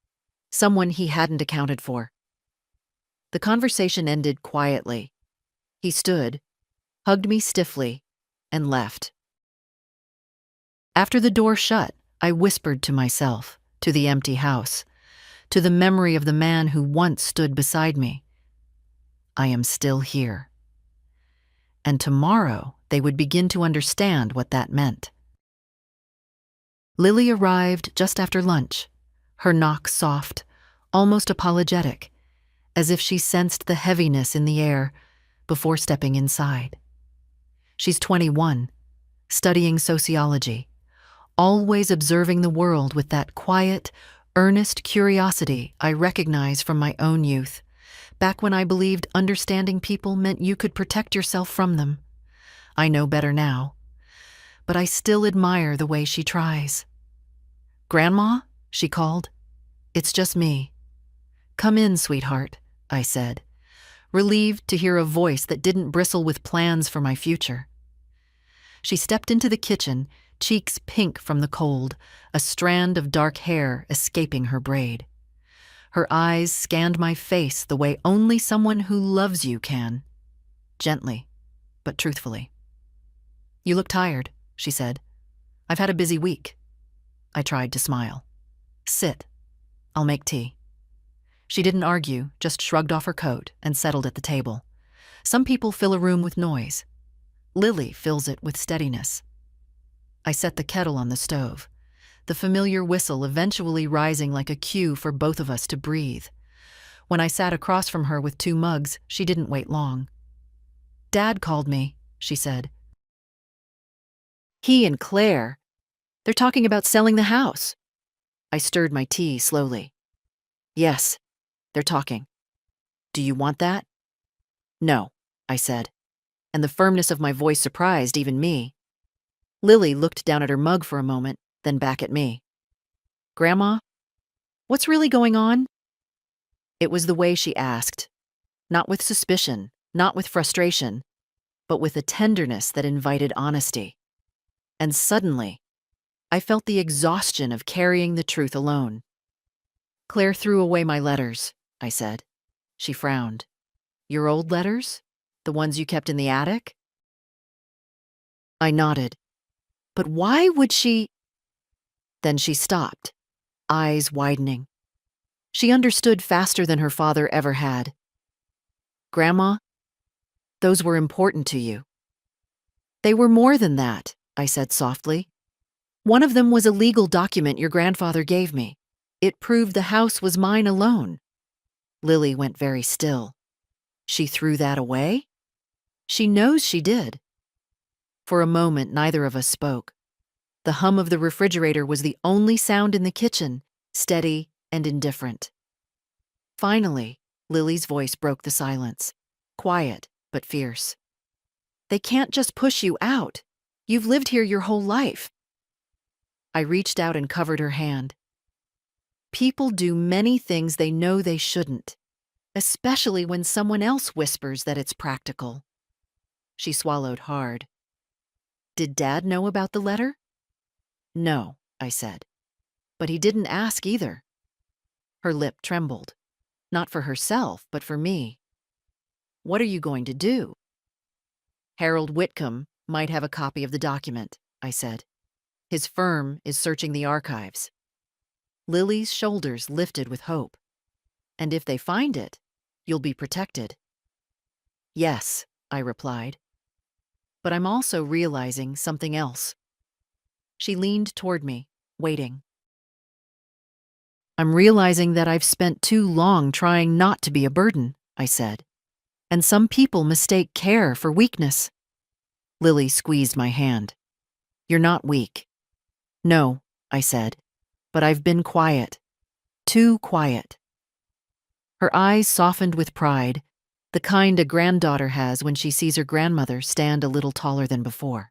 someone he hadn't accounted for. The conversation ended quietly. He stood, hugged me stiffly, and left. After the door shut, I whispered to myself, to the empty house, to the memory of the man who once stood beside me, "I am still here." And tomorrow they would begin to understand what that meant. Lily arrived just after lunch, her knock soft, almost apologetic, as if she sensed the heaviness in the air before stepping inside. She's 21, studying sociology, always observing the world with that quiet, earnest curiosity I recognize from my own youth, back when I believed understanding people meant you could protect yourself from them. I know better now, but I still admire the way she tries. "Grandma?" she called. "It's just me." "Come in, sweetheart," I said, relieved to hear a voice that didn't bristle with plans for my future. She stepped into the kitchen, cheeks pink from the cold, a strand of dark hair escaping her braid. Her eyes scanned my face the way only someone who loves you can, gently, but truthfully. "You look tired," she said. "I've had a busy week." I tried to smile. "Sit. I'll make tea." She didn't argue, just shrugged off her coat and settled at the table. Some people fill a room with noise. Lily fills it with steadiness. I set the kettle on the stove, the familiar whistle eventually rising like a cue for both of us to breathe. When I sat across from her with 2 mugs, she didn't wait long. "Dad called me," she said. "He and Claire, they're talking about selling the house." I stirred my tea slowly. "Yes, they're talking. Do you want that?" "No," I said, and the firmness of my voice surprised even me. Lily looked down at her mug for a moment, then back at me. "Grandma, what's really going on?" It was the way she asked, not with suspicion, not with frustration, but with a tenderness that invited honesty. And suddenly, I felt the exhaustion of carrying the truth alone. "Claire threw away my letters," I said. She frowned. "Your old letters? The ones you kept in the attic?" I nodded. "But why would she—" Then she stopped, eyes widening. She understood faster than her father ever had. "Grandma, those were important to you." "They were more than that," I said softly. "One of them was a legal document your grandfather gave me. It proved the house was mine alone." Lily went very still. "She threw that away?" "She knows she did." For a moment, neither of us spoke. The hum of the refrigerator was the only sound in the kitchen, steady and indifferent. Finally, Lily's voice broke the silence, quiet but fierce. "They can't just push you out. You've lived here your whole life." I reached out and covered her hand. People do many things they know they shouldn't, especially when someone else whispers that it's practical. She swallowed hard. Did Dad know about the letter? No, I said. But he didn't ask either. Her lip trembled. Not for herself, but for me. What are you going to do? Harold Whitcomb might have a copy of the document, I said. His firm is searching the archives. Lily's shoulders lifted with hope. And if they find it, you'll be protected. Yes, I replied. But I'm also realizing something else. She leaned toward me, waiting. I'm realizing that I've spent too long trying not to be a burden, I said. And some people mistake care for weakness. Lily squeezed my hand. You're not weak. No, I said, but I've been quiet. Too quiet. Her eyes softened with pride, the kind a granddaughter has when she sees her grandmother stand a little taller than before.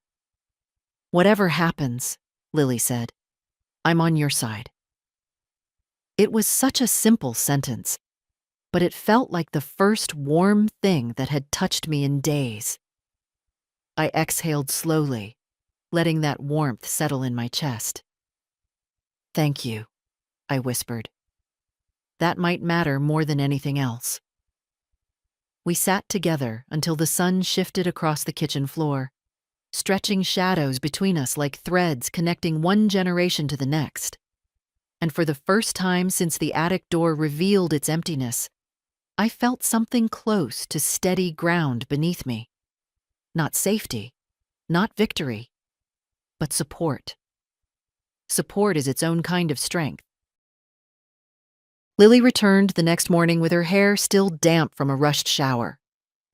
Whatever happens, Lily said, I'm on your side. It was such a simple sentence, but it felt like the first warm thing that had touched me in days. I exhaled slowly, letting that warmth settle in my chest. Thank you, I whispered. That might matter more than anything else. We sat together until the sun shifted across the kitchen floor, stretching shadows between us like threads connecting one generation to the next. And for the first time since the attic door revealed its emptiness, I felt something close to steady ground beneath me. Not safety, not victory, but support. Support is its own kind of strength. Lily returned the next morning with her hair still damp from a rushed shower,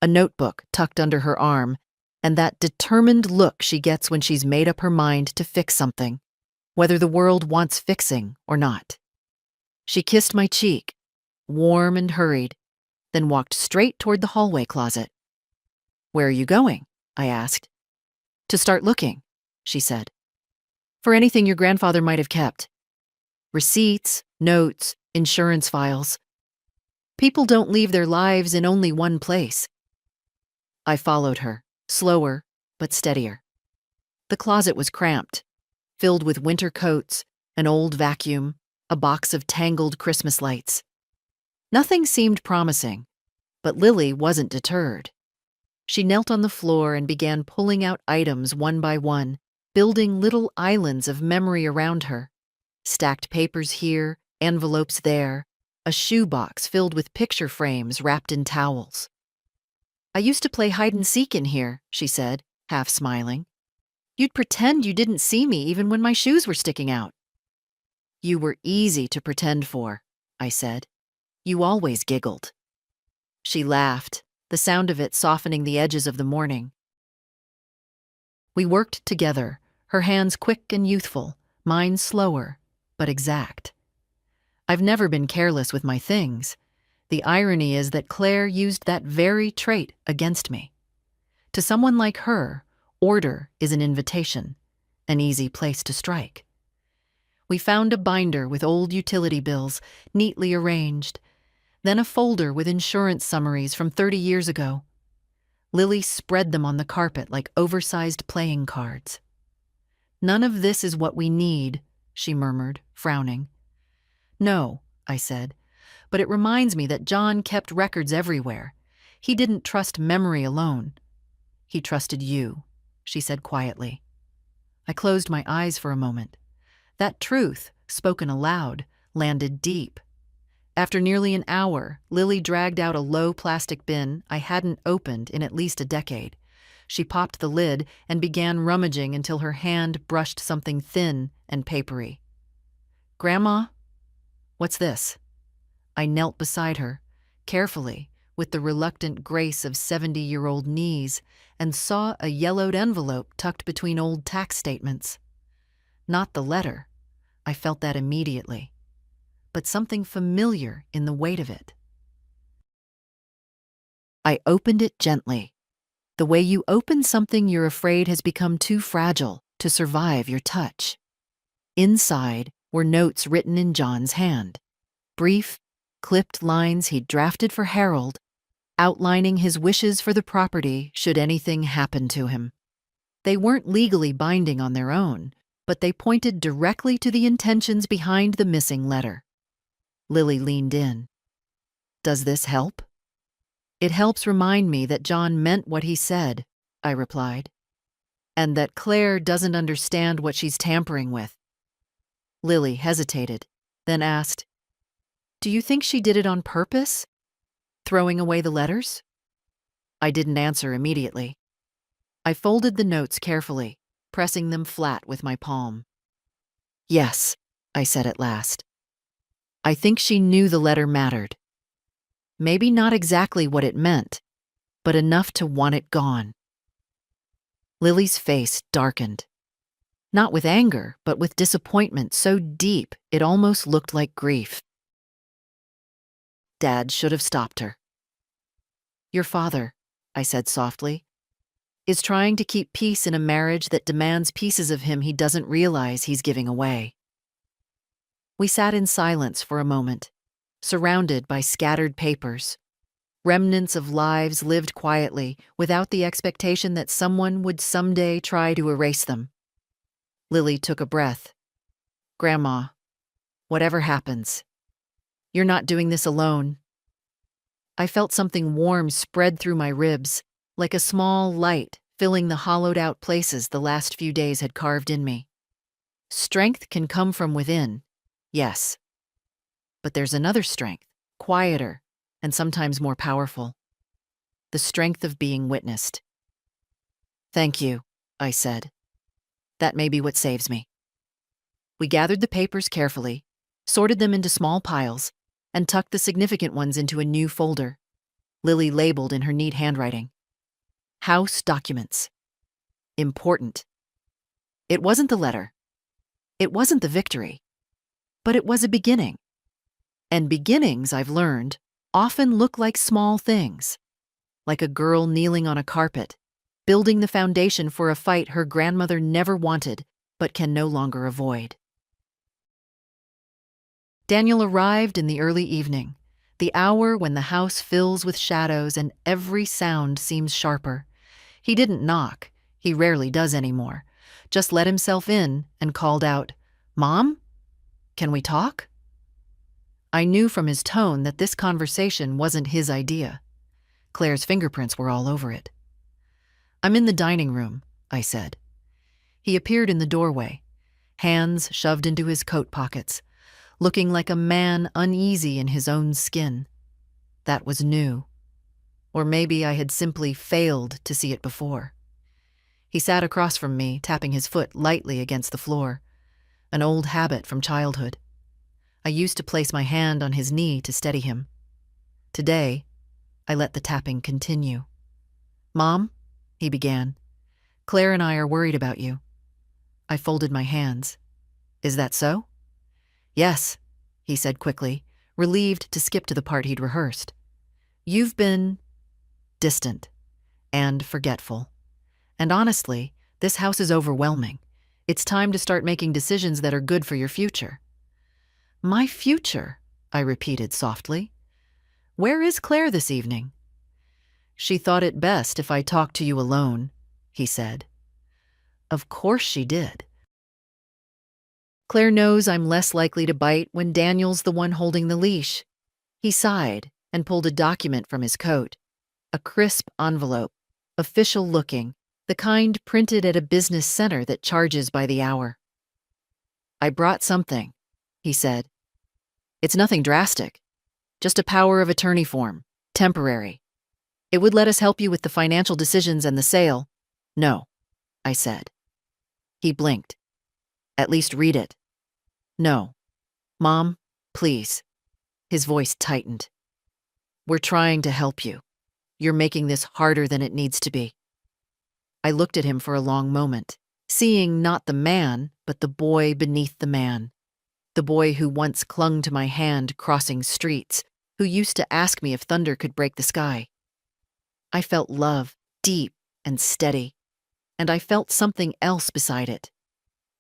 a notebook tucked under her arm, and that determined look she gets when she's made up her mind to fix something, whether the world wants fixing or not. She kissed my cheek, warm and hurried, then walked straight toward the hallway closet. Where are you going? I asked. To start looking, she said. For anything your grandfather might have kept. Receipts, notes, insurance files. People don't leave their lives in only one place. I followed her, slower but steadier. The closet was cramped, filled with winter coats, an old vacuum, a box of tangled Christmas lights. Nothing seemed promising, but Lily wasn't deterred. She knelt on the floor and began pulling out items one by one, building little islands of memory around her. Stacked papers here, envelopes there, a shoebox filled with picture frames wrapped in towels. I used to play hide and seek in here, she said, half smiling. You'd pretend you didn't see me even when my shoes were sticking out. You were easy to pretend for, I said. You always giggled. She laughed, the sound of it softening the edges of the morning. We worked together, her hands quick and youthful, mine slower, but exact. I've never been careless with my things. The irony is that Claire used that very trait against me. To someone like her, order is an invitation, an easy place to strike. We found a binder with old utility bills, neatly arranged, then a folder with insurance summaries from 30 years ago. Lily spread them on the carpet like oversized playing cards. None of this is what we need, she murmured, frowning. No, I said, but it reminds me that John kept records everywhere. He didn't trust memory alone. He trusted you, she said quietly. I closed my eyes for a moment. That truth, spoken aloud, landed deep. After nearly an hour, Lily dragged out a low plastic bin I hadn't opened in at least a decade. She popped the lid and began rummaging until her hand brushed something thin and papery. Grandma? What's this? I knelt beside her, carefully, with the reluctant grace of 70-year-old knees, and saw a yellowed envelope tucked between old tax statements. Not the letter. I felt that immediately. But something familiar in the weight of it. I opened it gently, the way you open something you're afraid has become too fragile to survive your touch. Inside were notes written in John's hand. Brief, clipped lines he'd drafted for Harold, outlining his wishes for the property should anything happen to him. They weren't legally binding on their own, but they pointed directly to the intentions behind the missing letter. Lily leaned in. "Does this help?" "It helps remind me that John meant what he said," I replied, "and that Claire doesn't understand what she's tampering with." Lily hesitated, then asked, "Do you think she did it on purpose? Throwing away the letters?" I didn't answer immediately. I folded the notes carefully, pressing them flat with my palm. "Yes," I said at last. "I think she knew the letter mattered. Maybe not exactly what it meant, but enough to want it gone." Lily's face darkened. Not with anger, but with disappointment so deep it almost looked like grief. Dad should have stopped her. "Your father," I said softly, "is trying to keep peace in a marriage that demands pieces of him he doesn't realize he's giving away." We sat in silence for a moment, surrounded by scattered papers, remnants of lives lived quietly without the expectation that someone would someday try to erase them. Lily took a breath. "Grandma, whatever happens, you're not doing this alone." I felt something warm spread through my ribs, like a small light filling the hollowed-out places the last few days had carved in me. Strength can come from within, yes. But there's another strength, quieter and sometimes more powerful. The strength of being witnessed. "Thank you," I said. "That may be what saves me." We gathered the papers carefully, sorted them into small piles, and tucked the significant ones into a new folder. Lily labeled in her neat handwriting. "House documents. Important." It wasn't the letter. It wasn't the victory. But it was a beginning. And beginnings, I've learned, often look like small things. Like a girl kneeling on a carpet, building the foundation for a fight her grandmother never wanted, but can no longer avoid. Daniel arrived in the early evening, the hour when the house fills with shadows and every sound seems sharper. He didn't knock, he rarely does anymore, just let himself in and called out, "Mom? Can we talk?" I knew from his tone that this conversation wasn't his idea. Claire's fingerprints were all over it. "I'm in the dining room," I said. He appeared in the doorway, hands shoved into his coat pockets, looking like a man uneasy in his own skin. That was new. Or maybe I had simply failed to see it before. He sat across from me, tapping his foot lightly against the floor, an old habit from childhood. I used to place my hand on his knee to steady him. Today, I let the tapping continue. "Mom," he began, "Claire and I are worried about you." I folded my hands. "Is that so?" "Yes," he said quickly, relieved to skip to the part he'd rehearsed. "You've been distant and forgetful. And honestly, this house is overwhelming. It's time to start making decisions that are good for your future." "My future?" I repeated softly. "Where is Claire this evening?" "She thought it best if I talked to you alone," he said. Of course she did. Claire knows I'm less likely to bite when Daniel's the one holding the leash. He sighed and pulled a document from his coat. A crisp envelope, official looking, the kind printed at a business center that charges by the hour. "I brought something," he said. "It's nothing drastic, just a power of attorney form, temporary. It would let us help you with the financial decisions and the sale." "No," I said. He blinked. "At least read it." "No. Mom, please." His voice tightened. "We're trying to help you. You're making this harder than it needs to be." I looked at him for a long moment, seeing not the man, but the boy beneath the man. The boy who once clung to my hand crossing streets, who used to ask me if thunder could break the sky. I felt love, deep and steady, and I felt something else beside it.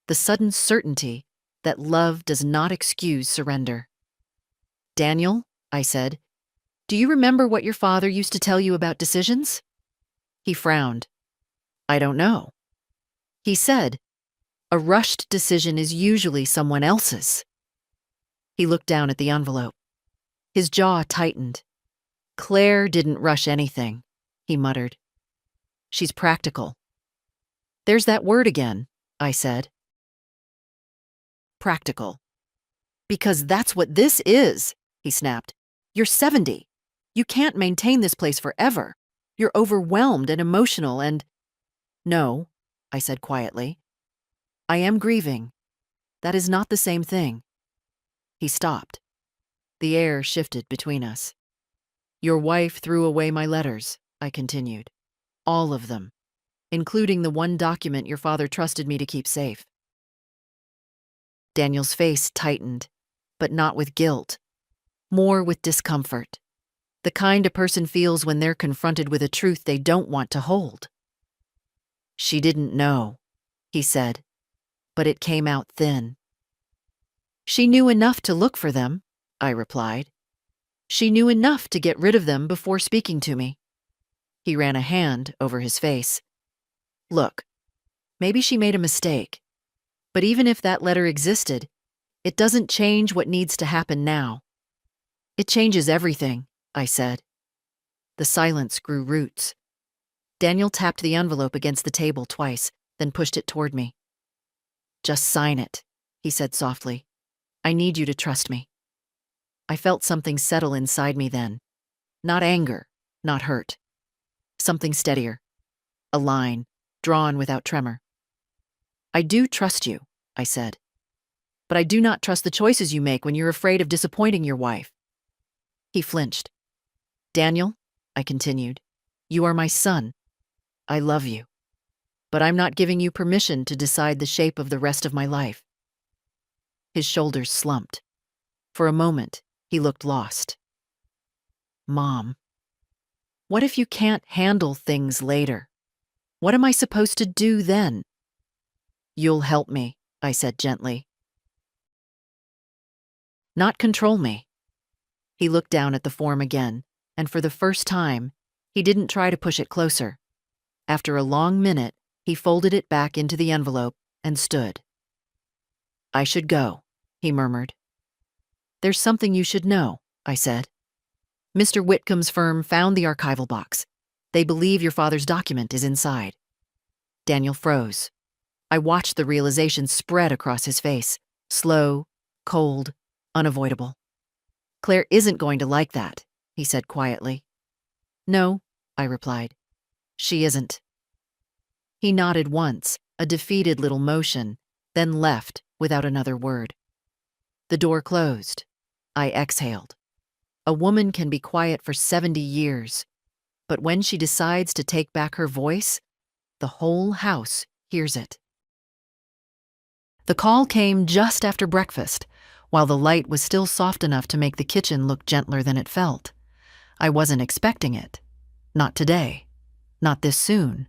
The sudden certainty that love does not excuse surrender. "Daniel," I said, "do you remember what your father used to tell you about decisions?" He frowned. "I don't know." He said, "A rushed decision is usually someone else's." He looked down at the envelope. His jaw tightened. "Claire didn't rush anything," he muttered. "She's practical." "There's that word again," I said. "Practical." "Because that's what this is," he snapped. "You're 70. You can't maintain this place forever. You're overwhelmed and emotional and—" "No," I said quietly. "I am grieving. That is not the same thing." He stopped. The air shifted between us. "Your wife threw away my letters," I continued. "All of them, including the one document your father trusted me to keep safe." Daniel's face tightened, but not with guilt, more with discomfort. The kind a person feels when they're confronted with a truth they don't want to hold. "She didn't know," he said, "but it came out thin." "She knew enough to look for them," I replied. "She knew enough to get rid of them before speaking to me." He ran a hand over his face. "Look, maybe she made a mistake, but even if that letter existed, it doesn't change what needs to happen now." "It changes everything," I said. The silence grew roots. Daniel tapped the envelope against the table twice, then pushed it toward me. "Just sign it," he said softly. "I need you to trust me." I felt something settle inside me then. Not anger, not hurt. Something steadier. A line, drawn without tremor. "I do trust you," I said. "But I do not trust the choices you make when you're afraid of disappointing your wife." He flinched. "Daniel," I continued, "you are my son. I love you. But I'm not giving you permission to decide the shape of the rest of my life." His shoulders slumped. For a moment, he looked lost. "Mom, what if you can't handle things later? What am I supposed to do then?" "You'll help me," I said gently. "Not control me." He looked down at the form again, and for the first time, he didn't try to push it closer. After a long minute, he folded it back into the envelope and stood. "I should go," he murmured. "There's something you should know," I said. "Mr. Whitcomb's firm found the archival box. They believe your father's document is inside." Daniel froze. I watched the realization spread across his face. Slow, cold, unavoidable. "Claire isn't going to like that," he said quietly. "No," I replied. "She isn't." He nodded once, a defeated little motion, then left without another word. The door closed. I exhaled. A woman can be quiet for 70 years, but when she decides to take back her voice, the whole house hears it. The call came just after breakfast, while the light was still soft enough to make the kitchen look gentler than it felt. I wasn't expecting it. Not today. Not this soon.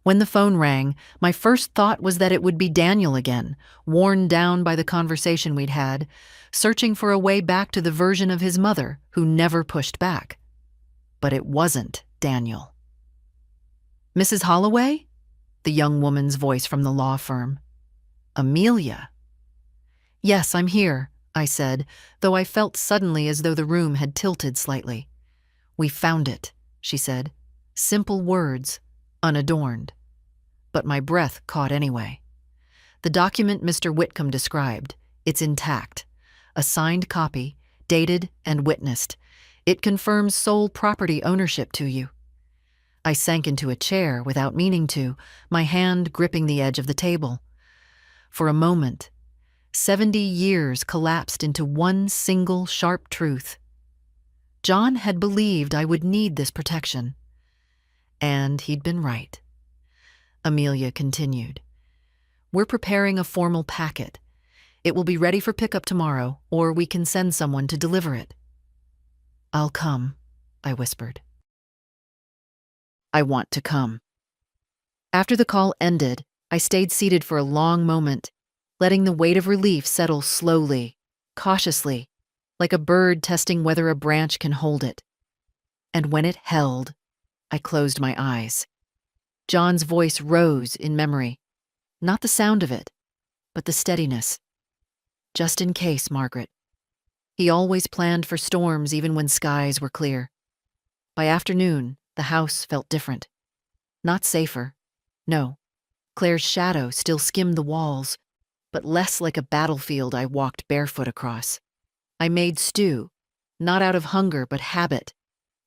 When the phone rang, my first thought was that it would be Daniel again, worn down by the conversation we'd had, searching for a way back to the version of his mother who never pushed back. But it wasn't Daniel. "Mrs. Holloway?" The young woman's voice from the law firm. "Amelia." "Yes, I'm here," I said, though I felt suddenly as though the room had tilted slightly. "We found it," she said. Simple words, unadorned. But my breath caught anyway. "The document Mr. Whitcomb described, it's intact. A signed copy, dated and witnessed. It confirms sole property ownership to you." I sank into a chair without meaning to, my hand gripping the edge of the table. For a moment, 70 years collapsed into one single sharp truth. John had believed I would need this protection. And he'd been right. Amelia continued. "We're preparing a formal packet. It will be ready for pickup tomorrow, or we can send someone to deliver it." "I'll come," I whispered. "I want to come." After the call ended, I stayed seated for a long moment, letting the weight of relief settle slowly, cautiously, like a bird testing whether a branch can hold it. And when it held, I closed my eyes. John's voice rose in memory, not the sound of it, but the steadiness. Just in case, Margaret. He always planned for storms even when skies were clear. By afternoon, the house felt different. Not safer. No. Claire's shadow still skimmed the walls, but less like a battlefield I walked barefoot across. I made stew, not out of hunger but habit,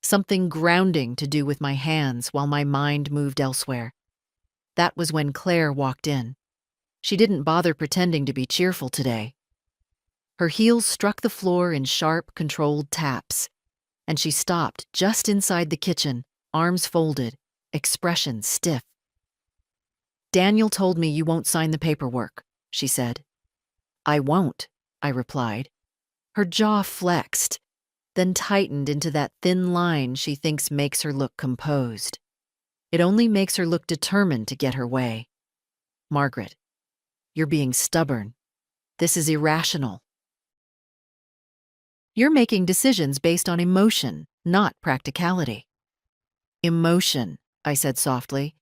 something grounding to do with my hands while my mind moved elsewhere. That was when Claire walked in. She didn't bother pretending to be cheerful today. Her heels struck the floor in sharp, controlled taps, and she stopped just inside the kitchen, arms folded, expression stiff. "Daniel told me you won't sign the paperwork," she said. "I won't," I replied. Her jaw flexed, then tightened into that thin line she thinks makes her look composed. It only makes her look determined to get her way. "Margaret, you're being stubborn. This is irrational. You're making decisions based on emotion, not practicality." "Emotion," I said softly,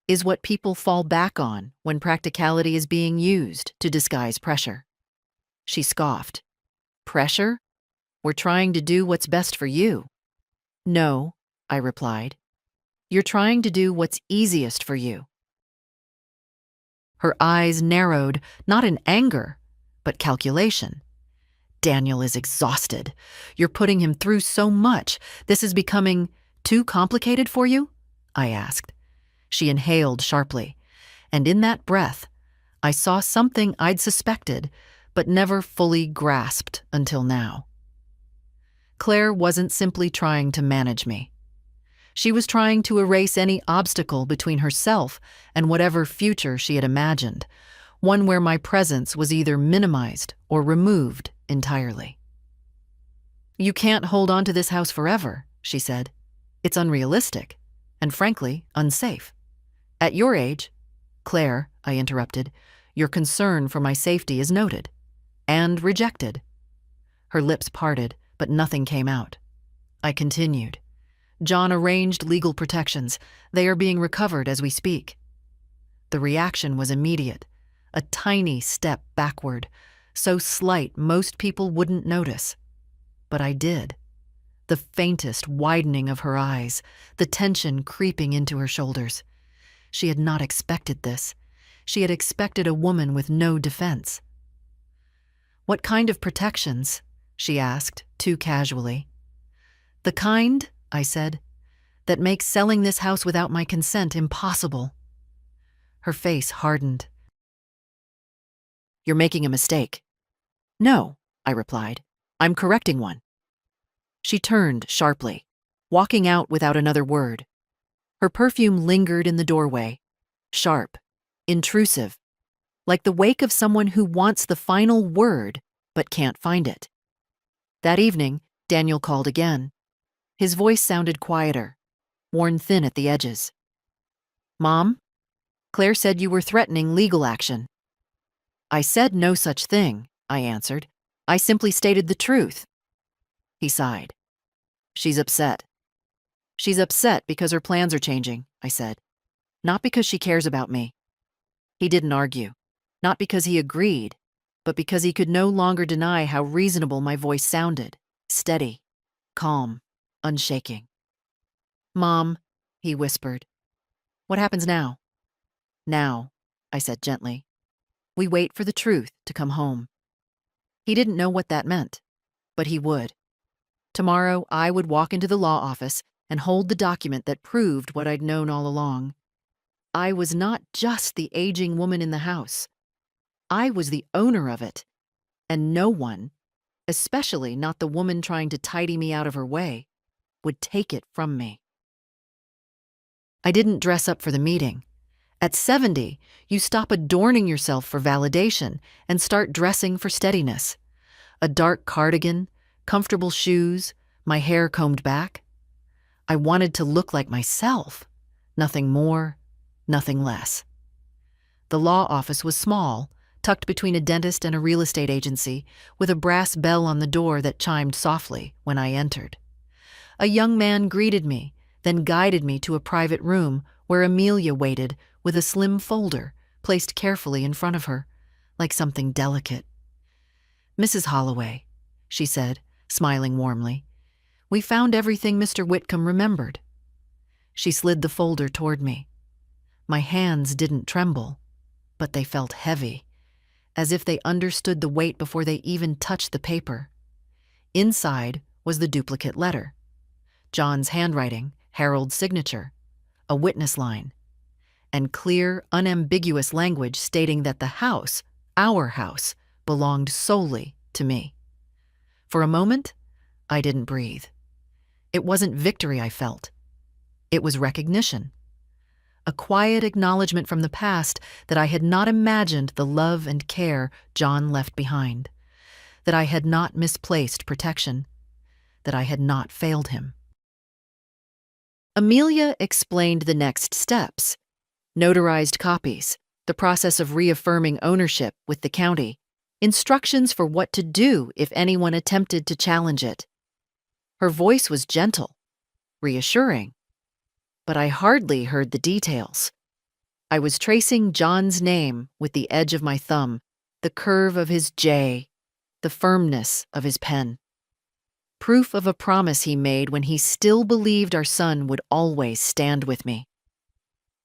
"is what people fall back on when practicality is being used to disguise pressure." She scoffed. "Pressure? We're trying to do what's best for you." "No," I replied. "You're trying to do what's easiest for you." Her eyes narrowed, not in anger, but calculation. "Daniel is exhausted. You're putting him through so much. This is becoming too complicated for you?" I asked. She inhaled sharply, and in that breath, I saw something I'd suspected, but never fully grasped until now. Claire wasn't simply trying to manage me. She was trying to erase any obstacle between herself and whatever future she had imagined, one where my presence was either minimized or removed entirely. "You can't hold on to this house forever," she said. "It's unrealistic, and frankly, unsafe. At your age—" "Claire," I interrupted, "your concern for my safety is noted. And rejected." Her lips parted, but nothing came out. I continued. "John arranged legal protections. They are being recovered as we speak." The reaction was immediate, a tiny step backward, so slight most people wouldn't notice. But I did. The faintest widening of her eyes, the tension creeping into her shoulders. She had not expected this. She had expected a woman with no defense. "What kind of protections?" she asked, too casually. "The kind," I said, "that makes selling this house without my consent impossible." Her face hardened. "You're making a mistake." "No," I replied. "I'm correcting one." She turned sharply, walking out without another word. Her perfume lingered in the doorway, sharp, intrusive, like the wake of someone who wants the final word but can't find it. That evening, Daniel called again. His voice sounded quieter, worn thin at the edges. "Mom, Claire said you were threatening legal action." "I said no such thing," I answered. "I simply stated the truth." He sighed. "She's upset." "She's upset because her plans are changing," I said. "Not because she cares about me." He didn't argue. Not because he agreed, but because he could no longer deny how reasonable my voice sounded. Steady, calm, unshaking. "Mom," he whispered. "What happens now?" "Now," I said gently. "We wait for the truth to come home." He didn't know what that meant, but he would. Tomorrow, I would walk into the law office and hold the document that proved what I'd known all along. I was not just the aging woman in the house. I was the owner of it, and no one, especially not the woman trying to tidy me out of her way, would take it from me. I didn't dress up for the meeting. At 70, you stop adorning yourself for validation and start dressing for steadiness. A dark cardigan, comfortable shoes, my hair combed back. I wanted to look like myself, nothing more, nothing less. The law office was small, tucked between a dentist and a real estate agency, with a brass bell on the door that chimed softly when I entered. A young man greeted me, then guided me to a private room where Amelia waited with a slim folder placed carefully in front of her, like something delicate. "Mrs. Holloway," she said, smiling warmly, "we found everything Mr. Whitcomb remembered." She slid the folder toward me. My hands didn't tremble, but they felt heavy, as if they understood the weight before they even touched the paper. Inside was the duplicate letter. John's handwriting, Harold's signature, a witness line, and clear, unambiguous language stating that the house, our house, belonged solely to me. For a moment, I didn't breathe. It wasn't victory I felt. It was recognition. A quiet acknowledgement from the past that I had not imagined the love and care John left behind, that I had not misplaced protection, that I had not failed him. Amelia explained the next steps: notarized copies, the process of reaffirming ownership with the county, instructions for what to do if anyone attempted to challenge it. Her voice was gentle, reassuring, but I hardly heard the details. I was tracing John's name with the edge of my thumb, the curve of his J, the firmness of his pen. Proof of a promise he made when he still believed our son would always stand with me.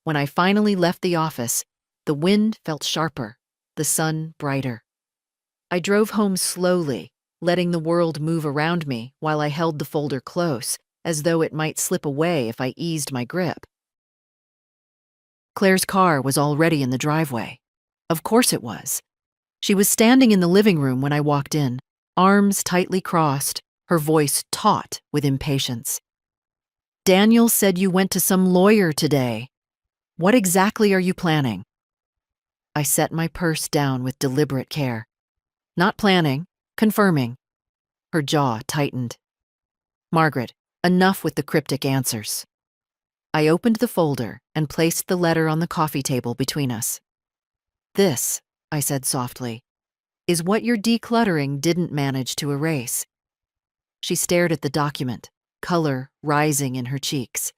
When I finally left the office, the wind felt sharper, the sun brighter. I drove home slowly, letting the world move around me while I held the folder close, as though it might slip away if I eased my grip. Claire's car was already in the driveway. Of course it was. She was standing in the living room when I walked in, arms tightly crossed, her voice taut with impatience. "Daniel said you went to some lawyer today. What exactly are you planning?" I set my purse down with deliberate care. "Not planning, confirming." Her jaw tightened. "Margaret, enough with the cryptic answers." I opened the folder and placed the letter on the coffee table between us. "This," I said softly, "is what your decluttering didn't manage to erase." She stared at the document, color rising in her cheeks.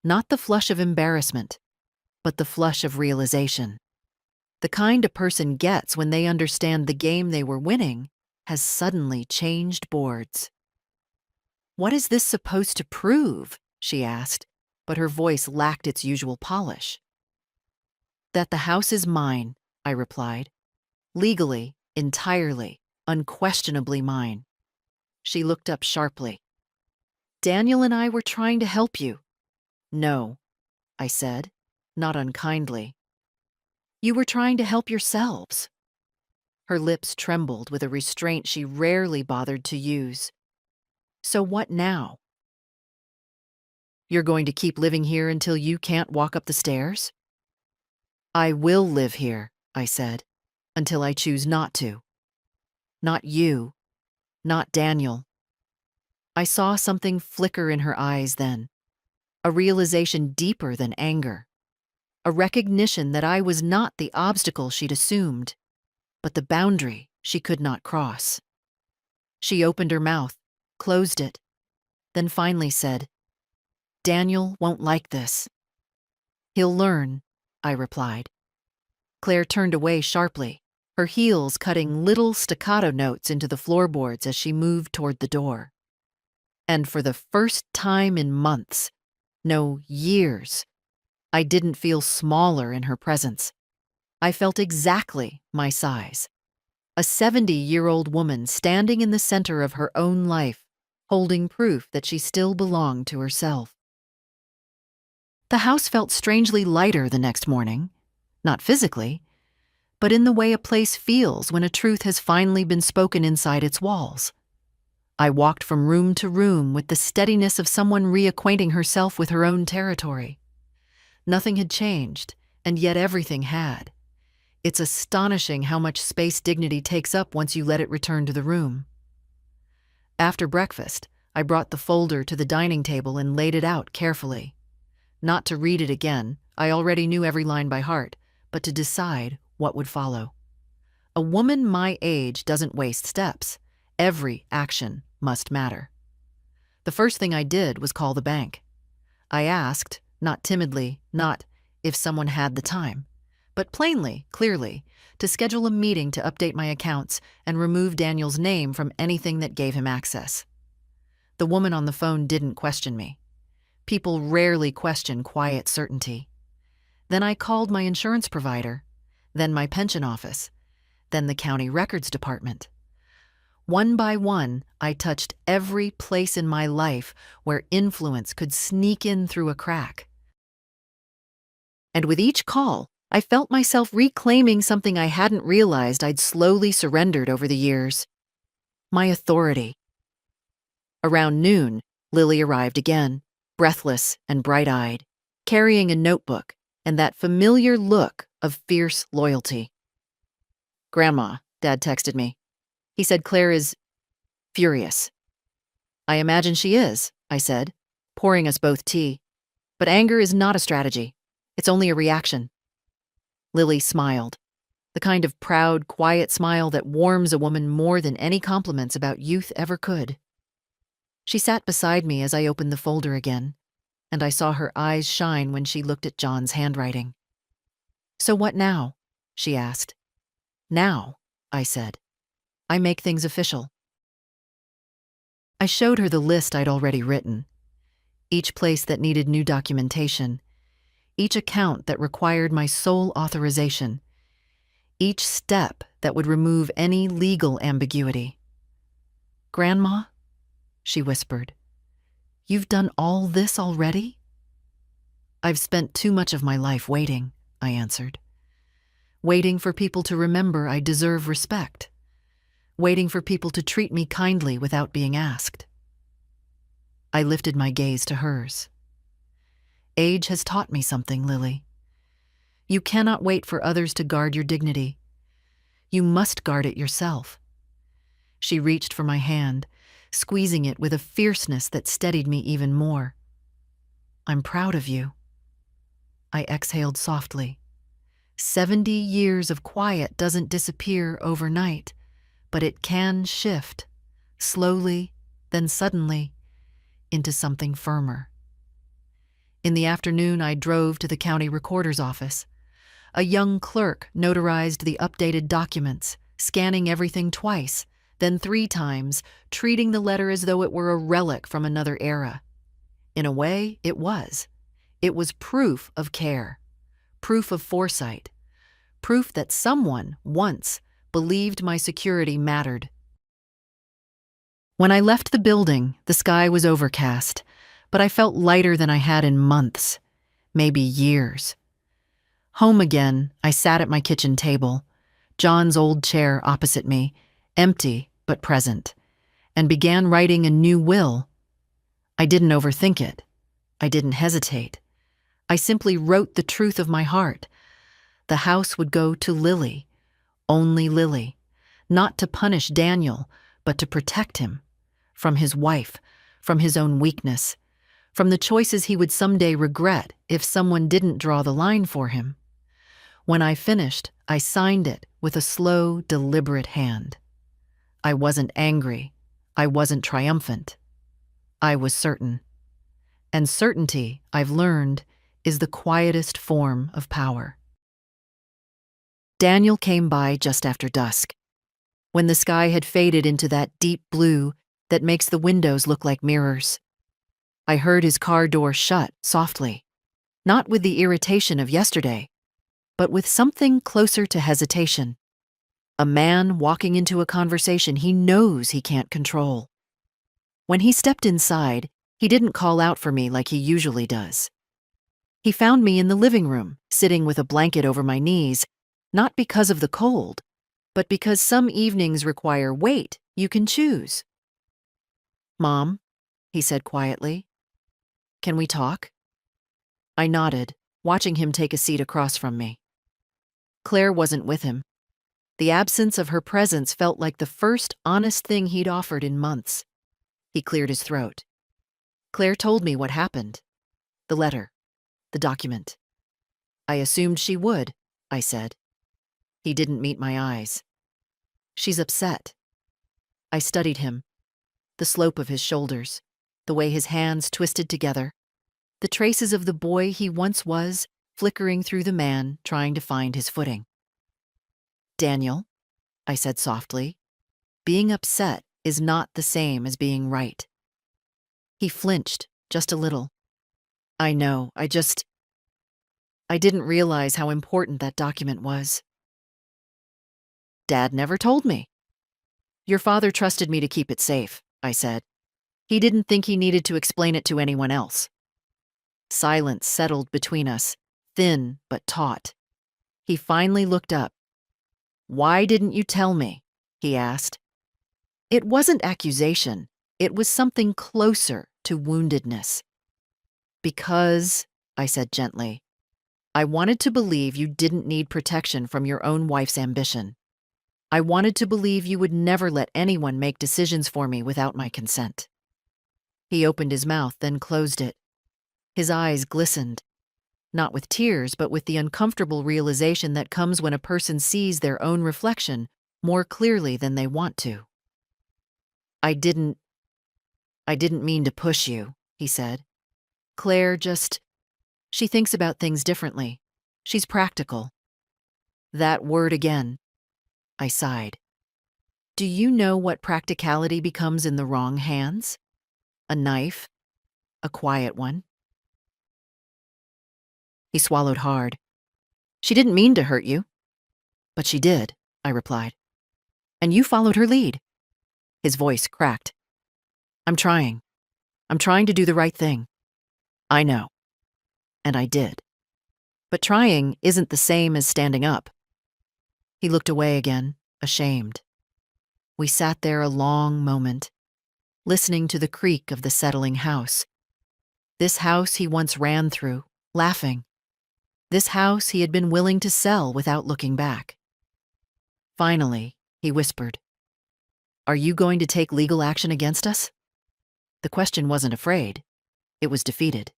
Not the flush of embarrassment, but the flush of realization. The kind a person gets when they understand the game they were winning has suddenly changed boards. "What is this supposed to prove?" she asked, but her voice lacked its usual polish. "That the house is mine," I replied. "Legally, entirely, unquestionably mine." She looked up sharply. "Daniel and I were trying to help you." "No," I said, not unkindly. "You were trying to help yourselves." Her lips trembled with a restraint she rarely bothered to use. "So what now?" "You're going to keep living here until you can't walk up the stairs?" "I will live here," I said, "until I choose not to. Not you. Not Daniel." I saw something flicker in her eyes then, a realization deeper than anger, a recognition that I was not the obstacle she'd assumed, but the boundary she could not cross. She opened her mouth, closed it, then finally said, "Daniel won't like this." "He'll learn," I replied. Claire turned away sharply, her heels cutting little staccato notes into the floorboards as she moved toward the door. And for the first time in months, no, years, I didn't feel smaller in her presence. I felt exactly my size. A 70-year-old woman standing in the center of her own life, holding proof that she still belonged to herself. The house felt strangely lighter the next morning, not physically, but in the way a place feels when a truth has finally been spoken inside its walls. I walked from room to room with the steadiness of someone reacquainting herself with her own territory. Nothing had changed, and yet everything had. It's astonishing how much space dignity takes up once you let it return to the room. After breakfast, I brought the folder to the dining table and laid it out carefully. Not to read it again, I already knew every line by heart, but to decide what would follow. A woman my age doesn't waste steps. Every action must matter. The first thing I did was call the bank. I asked, not timidly, not if someone had the time, but plainly, clearly, to schedule a meeting to update my accounts and remove Daniel's name from anything that gave him access. The woman on the phone didn't question me. People rarely question quiet certainty. Then I called my insurance provider, then my pension office, then the county records department. One by one, I touched every place in my life where influence could sneak in through a crack. And with each call, I felt myself reclaiming something I hadn't realized I'd slowly surrendered over the years: my authority. Around noon, Lily arrived again, breathless and bright-eyed, carrying a notebook and that familiar look of fierce loyalty. "Grandma," Dad texted me. He said Claire is furious. "I imagine she is," I said, pouring us both tea. "But anger is not a strategy. It's only a reaction." Lily smiled, the kind of proud, quiet smile that warms a woman more than any compliments about youth ever could. She sat beside me as I opened the folder again, and I saw her eyes shine when she looked at John's handwriting. "So what now?" she asked. "Now," I said, "I make things official." I showed her the list I'd already written, each place that needed new documentation, each account that required my sole authorization, each step that would remove any legal ambiguity. "Grandma," she whispered, "you've done all this already?" "I've spent too much of my life waiting," I answered. "Waiting for people to remember I deserve respect. Waiting for people to treat me kindly without being asked." I lifted my gaze to hers. "Age has taught me something, Lily. You cannot wait for others to guard your dignity. You must guard it yourself." She reached for my hand, squeezing it with a fierceness that steadied me even more. "I'm proud of you." I exhaled softly. 70 years of quiet doesn't disappear overnight, but it can shift, slowly, then suddenly, into something firmer. In the afternoon, I drove to the county recorder's office. A young clerk notarized the updated documents, scanning everything twice, then 3 times, treating the letter as though it were a relic from another era. In a way, it was. It was proof of care, proof of foresight, proof that someone, once, believed my security mattered. When I left the building, the sky was overcast, but I felt lighter than I had in months, maybe years. Home again, I sat at my kitchen table, John's old chair opposite me, empty but present, and began writing a new will. I didn't overthink it. I didn't hesitate. I simply wrote the truth of my heart. The house would go to Lily, only Lily, not to punish Daniel, but to protect him, from his wife, from his own weakness, from the choices he would someday regret if someone didn't draw the line for him. When I finished, I signed it with a slow, deliberate hand. I wasn't angry. I wasn't triumphant. I was certain. And certainty, I've learned, is the quietest form of power. Daniel came by just after dusk, when the sky had faded into that deep blue that makes the windows look like mirrors. I heard his car door shut softly, not with the irritation of yesterday, but with something closer to hesitation. A man walking into a conversation he knows he can't control. When he stepped inside, he didn't call out for me like he usually does. He found me in the living room, sitting with a blanket over my knees, not because of the cold, but because some evenings require weight you can choose. "Mom," he said quietly, "can we talk?" I nodded, watching him take a seat across from me. Claire wasn't with him. The absence of her presence felt like the first honest thing he'd offered in months. He cleared his throat. "Claire told me what happened. The letter. The document." "I assumed she would," I said. He didn't meet my eyes. She's upset. I studied him, the slope of his shoulders, the way his hands twisted together, the traces of the boy he once was flickering through the man trying to find his footing. Daniel, I said softly, being upset is not the same as being right. He flinched just a little. I know, I didn't realize how important that document was. Dad never told me. Your father trusted me to keep it safe, I said. He didn't think he needed to explain it to anyone else. Silence settled between us, thin but taut. He finally looked up. Why didn't you tell me? He asked. It wasn't accusation. It was something closer to woundedness. Because, I said gently, I wanted to believe you didn't need protection from your own wife's ambition. I wanted to believe you would never let anyone make decisions for me without my consent. He opened his mouth, then closed it. His eyes glistened, not with tears, but with the uncomfortable realization that comes when a person sees their own reflection more clearly than they want to. I didn't mean to push you, he said. Claire she thinks about things differently. She's practical. That word again. I sighed. Do you know what practicality becomes in the wrong hands? A knife, a quiet one. He swallowed hard. She didn't mean to hurt you. But she did, I replied. And you followed her lead. His voice cracked. I'm trying to do the right thing. I know. And I did. But trying isn't the same as standing up. He looked away again, ashamed. We sat there a long moment, listening to the creak of the settling house. This house he once ran through, laughing. This house he had been willing to sell without looking back. Finally, he whispered, Are you going to take legal action against us? The question wasn't afraid. It was defeated.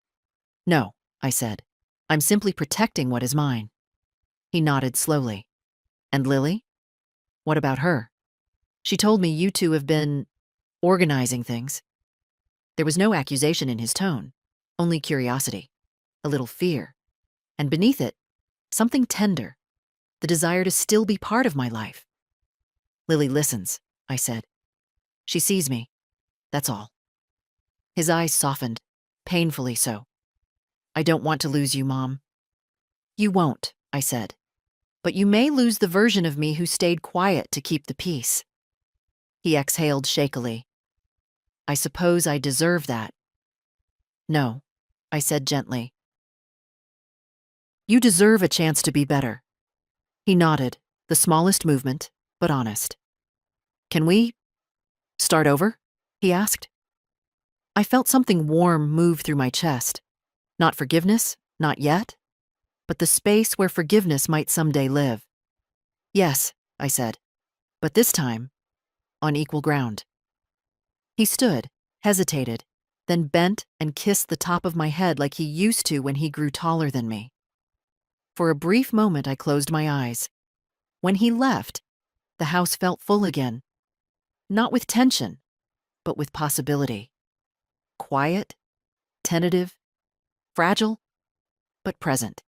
No, I said. I'm simply protecting what is mine. He nodded slowly. And Lily? What about her? She told me you two have been organizing things. There was no accusation in his tone, only curiosity, a little fear, and beneath it, something tender, the desire to still be part of my life. Lily listens, I said. She sees me. That's all. His eyes softened, painfully so. I don't want to lose you, Mom. You won't, I said. But you may lose the version of me who stayed quiet to keep the peace. He exhaled shakily. I suppose I deserve that. No, I said gently. You deserve a chance to be better. He nodded, the smallest movement, but honest. Can we start over? He asked. I felt something warm move through my chest. Not forgiveness, not yet, but the space where forgiveness might someday live. Yes, I said, but this time, on equal ground. He stood, hesitated, then bent and kissed the top of my head like he used to when he grew taller than me. For a brief moment I closed my eyes. When he left, the house felt full again. Not with tension, but with possibility. Quiet, tentative, fragile, but present.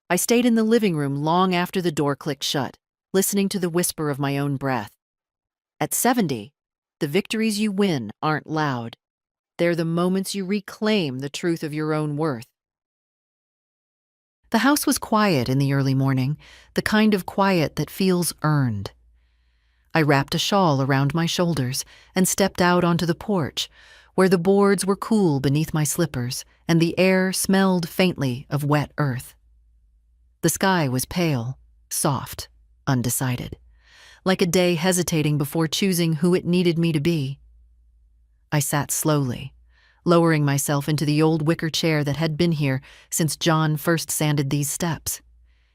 I stayed in the living room long after the door clicked shut, listening to the whisper of my own breath. At 70, the victories you win aren't loud. They're the moments you reclaim the truth of your own worth. The house was quiet in the early morning, the kind of quiet that feels earned. I wrapped a shawl around my shoulders and stepped out onto the porch, where the boards were cool beneath my slippers and the air smelled faintly of wet earth. The sky was pale, soft, undecided, like a day hesitating before choosing who it needed me to be. I sat slowly, lowering myself into the old wicker chair that had been here since John first sanded these steps.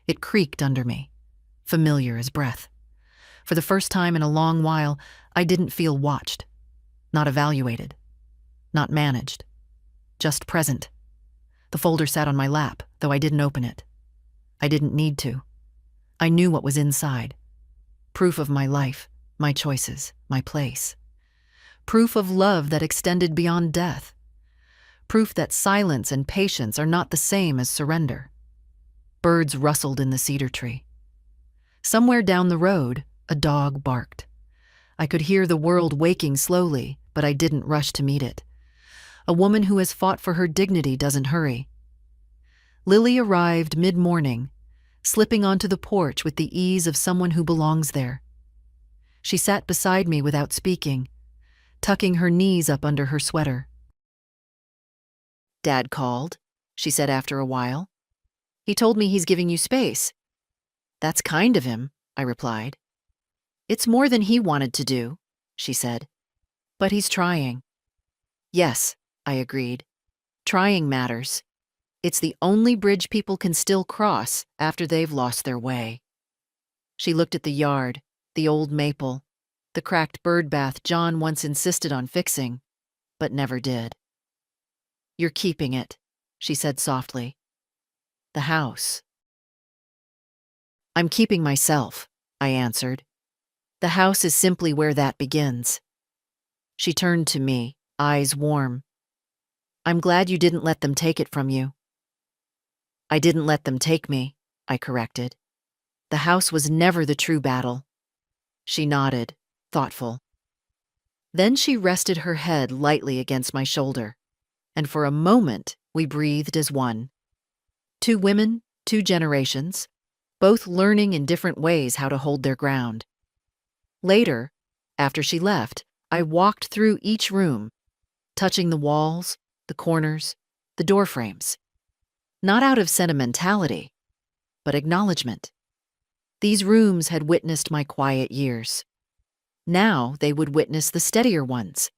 It creaked under me, familiar as breath. For the first time in a long while, I didn't feel watched, not evaluated, not managed, just present. The folder sat on my lap, though I didn't open it. I didn't need to. I knew what was inside. Proof of my life, my choices, my place. Proof of love that extended beyond death. Proof that silence and patience are not the same as surrender. Birds rustled in the cedar tree. Somewhere down the road, a dog barked. I could hear the world waking slowly, but I didn't rush to meet it. A woman who has fought for her dignity doesn't hurry. Lily arrived mid-morning, slipping onto the porch with the ease of someone who belongs there. She sat beside me without speaking, tucking her knees up under her sweater. "Dad called," she said after a while. "He told me he's giving you space." "That's kind of him," I replied. "It's more than he wanted to do," she said. "But he's trying." "Yes," I agreed. "Trying matters. It's the only bridge people can still cross after they've lost their way." She looked at the yard, the old maple, the cracked bird bath John once insisted on fixing, but never did. "You're keeping it," she said softly. "The house." "I'm keeping myself," I answered. "The house is simply where that begins." She turned to me, eyes warm. "I'm glad you didn't let them take it from you." "I didn't let them take me," I corrected. "The house was never the true battle." She nodded, thoughtful. Then she rested her head lightly against my shoulder, and for a moment we breathed as one. Two women, two generations, both learning in different ways how to hold their ground. Later, after she left, I walked through each room, touching the walls, the corners, the door frames. Not out of sentimentality, but acknowledgement. These rooms had witnessed my quiet years. Now they would witness the steadier ones.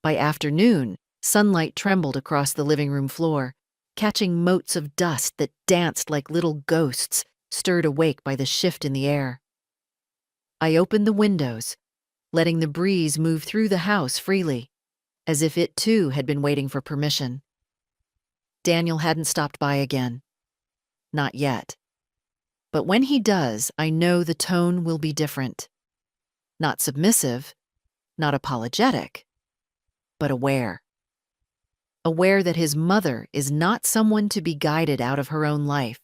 By afternoon, sunlight trembled across the living room floor, catching motes of dust that danced like little ghosts, stirred awake by the shift in the air. I opened the windows, letting the breeze move through the house freely, as if it too had been waiting for permission. Daniel hadn't stopped by again. Not yet. But when he does, I know the tone will be different. Not submissive, not apologetic, but aware. Aware that his mother is not someone to be guided out of her own life.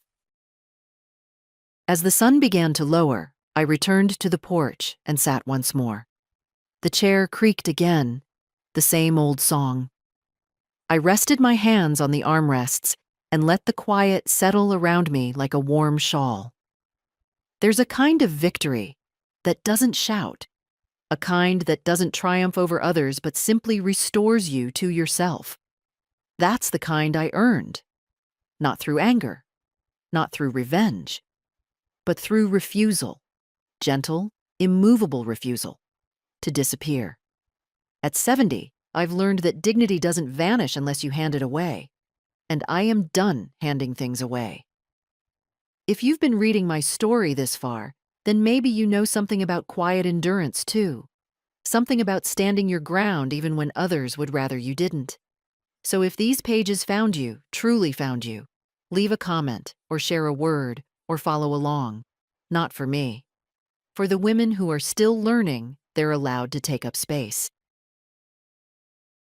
As the sun began to lower, I returned to the porch and sat once more. The chair creaked again, the same old song. I rested my hands on the armrests and let the quiet settle around me like a warm shawl. There's a kind of victory that doesn't shout, a kind that doesn't triumph over others but simply restores you to yourself. That's the kind I earned, not through anger, not through revenge, but through refusal, gentle, immovable refusal, to disappear. At 70, I've learned that dignity doesn't vanish unless you hand it away, and I am done handing things away. If you've been reading my story this far, then maybe you know something about quiet endurance too, something about standing your ground even when others would rather you didn't. So if these pages found you, truly found you, leave a comment or share a word or follow along. Not for me. For the women who are still learning, they're allowed to take up space.